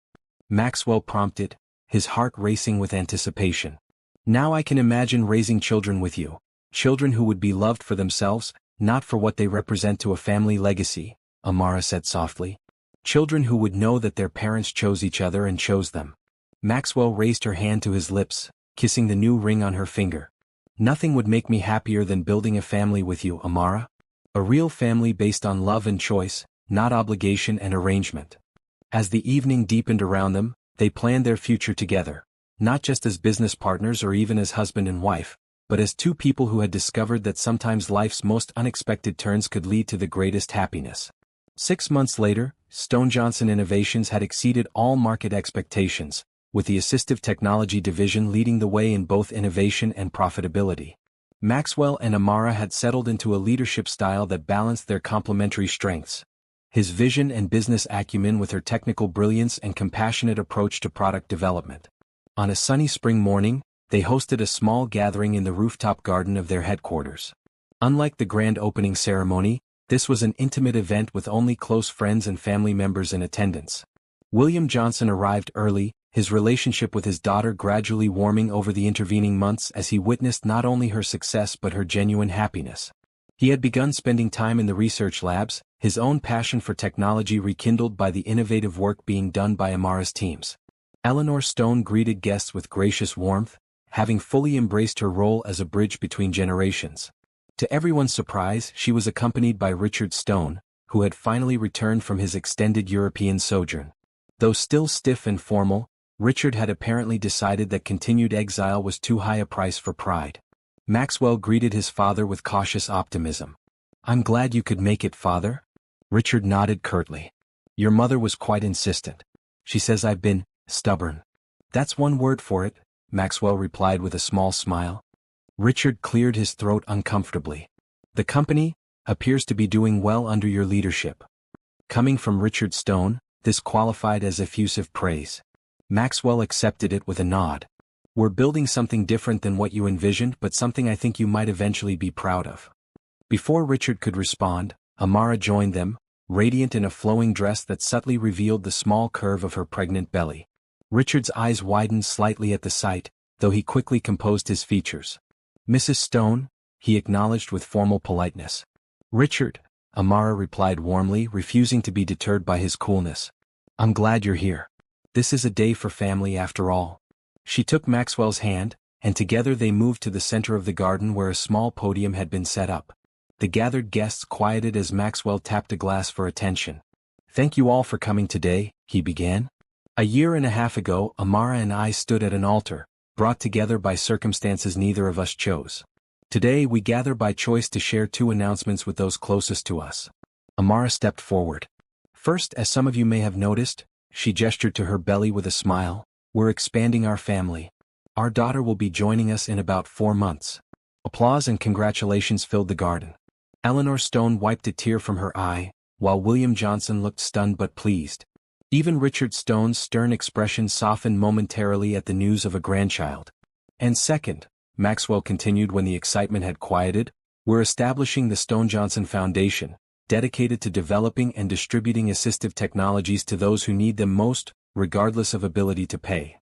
Maxwell prompted, his heart racing with anticipation. Now I can imagine raising children with you. Children who would be loved for themselves, not for what they represent to a family legacy, Amara said softly. Children who would know that their parents chose each other and chose them. Maxwell raised her hand to his lips, kissing the new ring on her finger. Nothing would make me happier than building a family with you, Amara. A real family based on love and choice, not obligation and arrangement. As the evening deepened around them, they planned their future together. Not just as business partners or even as husband and wife, but as two people who had discovered that sometimes life's most unexpected turns could lead to the greatest happiness. 6 months later, Stone Johnson Innovations had exceeded all market expectations, with the assistive technology division leading the way in both innovation and profitability. Maxwell and Amara had settled into a leadership style that balanced their complementary strengths. His vision and business acumen with her technical brilliance and compassionate approach to product development. On a sunny spring morning, they hosted a small gathering in the rooftop garden of their headquarters. Unlike the grand opening ceremony, this was an intimate event with only close friends and family members in attendance. William Johnson arrived early, his relationship with his daughter gradually warming over the intervening months as he witnessed not only her success but her genuine happiness. He had begun spending time in the research labs, his own passion for technology rekindled by the innovative work being done by Amara's teams. Eleanor Stone greeted guests with gracious warmth, having fully embraced her role as a bridge between generations. To everyone's surprise, she was accompanied by Richard Stone, who had finally returned from his extended European sojourn. Though still stiff and formal, Richard had apparently decided that continued exile was too high a price for pride. Maxwell greeted his father with cautious optimism. "I'm glad you could make it, father." Richard nodded curtly. "Your mother was quite insistent. She says I've been stubborn." "That's one word for it," Maxwell replied with a small smile. Richard cleared his throat uncomfortably. The company, appears to be doing well under your leadership. Coming from Richard Stone, this qualified as effusive praise. Maxwell accepted it with a nod. We're building something different than what you envisioned, but something I think you might eventually be proud of. Before Richard could respond, Amara joined them, radiant in a flowing dress that subtly revealed the small curve of her pregnant belly. Richard's eyes widened slightly at the sight, though he quickly composed his features. "Mrs. Stone," he acknowledged with formal politeness. "Richard," Amara replied warmly, refusing to be deterred by his coolness. "I'm glad you're here. This is a day for family after all." She took Maxwell's hand, and together they moved to the center of the garden where a small podium had been set up. The gathered guests quieted as Maxwell tapped a glass for attention. "Thank you all for coming today," he began. "A year and a half ago, Amara and I stood at an altar, brought together by circumstances neither of us chose. Today we gather by choice to share two announcements with those closest to us." Amara stepped forward. "First, as some of you may have noticed," she gestured to her belly with a smile, "we're expanding our family. Our daughter will be joining us in about 4 months." Applause and congratulations filled the garden. Eleanor Stone wiped a tear from her eye, while William Johnson looked stunned but pleased. Even Richard Stone's stern expression softened momentarily at the news of a grandchild. "And second," Maxwell continued when the excitement had quieted, "we're establishing the Stone-Johnson Foundation, dedicated to developing and distributing assistive technologies to those who need them most, regardless of ability to pay."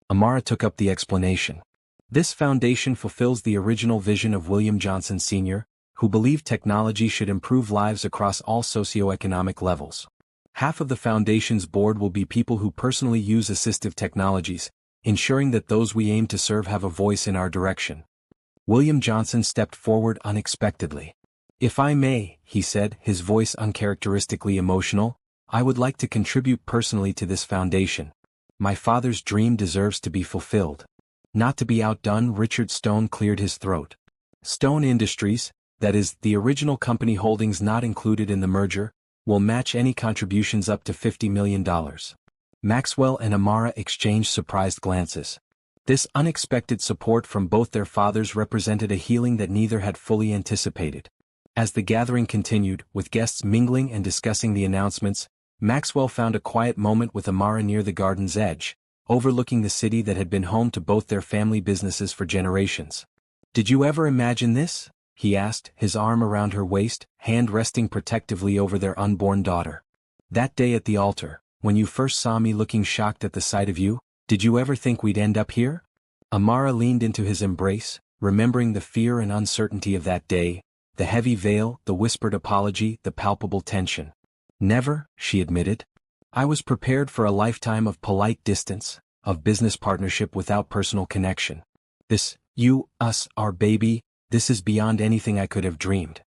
Amara took up the explanation. "This foundation fulfills the original vision of William Johnson Sr., who believed technology should improve lives across all socioeconomic levels. Half of the foundation's board will be people who personally use assistive technologies, ensuring that those we aim to serve have a voice in our direction." William Johnson stepped forward unexpectedly. "If I may," he said, his voice uncharacteristically emotional, "I would like to contribute personally to this foundation. My father's dream deserves to be fulfilled." Not to be outdone, Richard Stone cleared his throat. "Stone Industries, that is, the original company holdings not included in the merger, will match any contributions up to $50 million. Maxwell and Amara exchanged surprised glances. This unexpected support from both their fathers represented a healing that neither had fully anticipated. As the gathering continued, with guests mingling and discussing the announcements, Maxwell found a quiet moment with Amara near the garden's edge, overlooking the city that had been home to both their family businesses for generations. "Did you ever imagine this?" he asked, his arm around her waist, hand resting protectively over their unborn daughter. "That day at the altar, when you first saw me looking shocked at the sight of you, did you ever think we'd end up here?" Amara leaned into his embrace, remembering the fear and uncertainty of that day, the heavy veil, the whispered apology, the palpable tension. "Never," she admitted. "I was prepared for a lifetime of polite distance, of business partnership without personal connection. This, you, us, our baby, this is beyond anything I could have dreamed."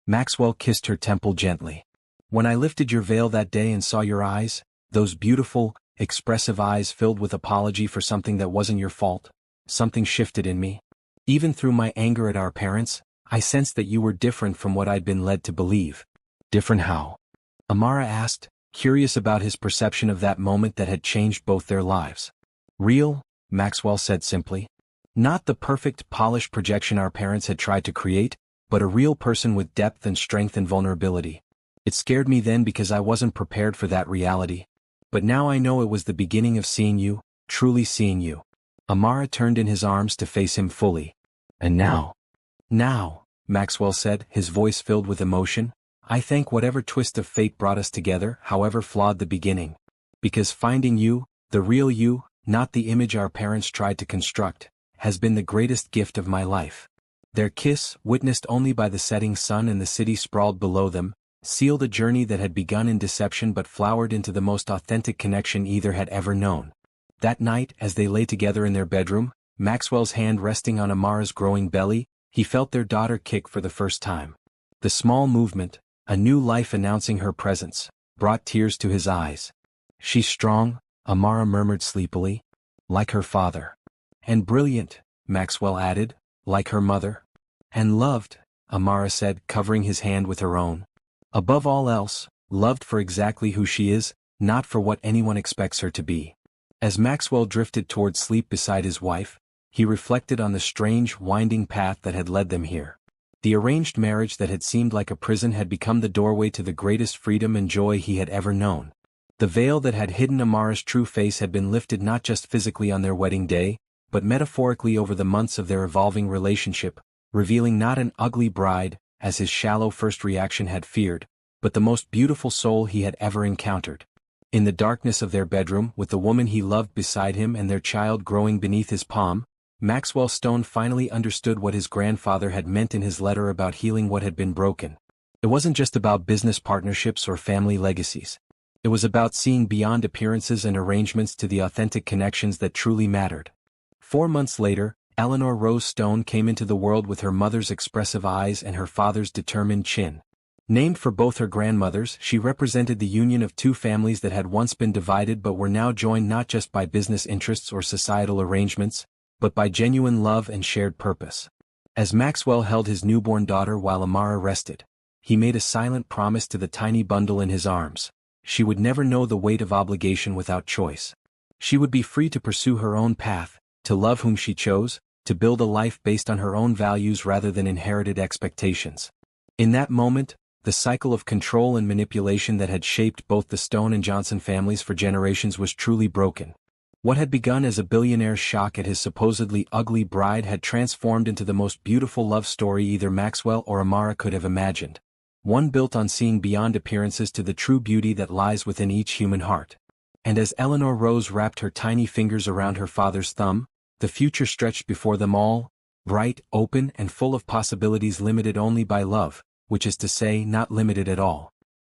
Maxwell kissed her temple gently. "When I lifted your veil that day and saw your eyes, those beautiful, expressive eyes filled with apology for something that wasn't your fault, something shifted in me. Even through my anger at our parents, I sensed that you were different from what I'd been led to believe." "Different how?" Amara asked, curious about his perception of that moment that had changed both their lives. "Real," Maxwell said simply. "Not the perfect, polished projection our parents had tried to create, but a real person with depth and strength and vulnerability. It scared me then because I wasn't prepared for that reality. But now I know it was the beginning of seeing you, truly seeing you." Amara turned in his arms to face him fully. "And now?" "Now," Maxwell said, his voice filled with emotion, "I thank whatever twist of fate brought us together, however flawed the beginning. Because finding you, the real you, not the image our parents tried to construct, has been the greatest gift of my life." Their kiss, witnessed only by the setting sun and the city sprawled below them, sealed a journey that had begun in deception but flowered into the most authentic connection either had ever known. That night, as they lay together in their bedroom, Maxwell's hand resting on Amara's growing belly, he felt their daughter kick for the first time. The small movement, a new life announcing her presence, brought tears to his eyes. "She's strong," Amara murmured sleepily. "Like her father." "And brilliant," Maxwell added, "like her mother." "And loved," Amara said, covering his hand with her own. "Above all else, loved for exactly who she is, not for what anyone expects her to be." As Maxwell drifted toward sleep beside his wife, he reflected on the strange, winding path that had led them here. The arranged marriage that had seemed like a prison had become the doorway to the greatest freedom and joy he had ever known. The veil that had hidden Amara's true face had been lifted not just physically on their wedding day, but metaphorically over the months of their evolving relationship, revealing not an ugly bride, as his shallow first reaction had feared, but the most beautiful soul he had ever encountered. In the darkness of their bedroom, with the woman he loved beside him and their child growing beneath his palm, Maxwell Stone finally understood what his grandfather had meant in his letter about healing what had been broken. It wasn't just about business partnerships or family legacies. It was about seeing beyond appearances and arrangements to the authentic connections that truly mattered. 4 months later, Eleanor Rose Stone came into the world with her mother's expressive eyes and her father's determined chin. Named for both her grandmothers, she represented the union of two families that had once been divided but were now joined not just by business interests or societal arrangements, but by genuine love and shared purpose. As Maxwell held his newborn daughter while Amara rested, he made a silent promise to the tiny bundle in his arms. She would never know the weight of obligation without choice. She would be free to pursue her own path, to love whom she chose, to build a life based on her own values rather than inherited expectations. In that moment, the cycle of control and manipulation that had shaped both the Stone and Johnson families for generations was truly broken. What had begun as a billionaire's shock at his supposedly ugly bride had transformed into the most beautiful love story either Maxwell or Amara could have imagined. One built on seeing beyond appearances to the true beauty that lies within each human heart. And as Eleanor Rose wrapped her tiny fingers around her father's thumb, the future stretched before them all, bright, open, and full of possibilities limited only by love, which is to say, not limited at all.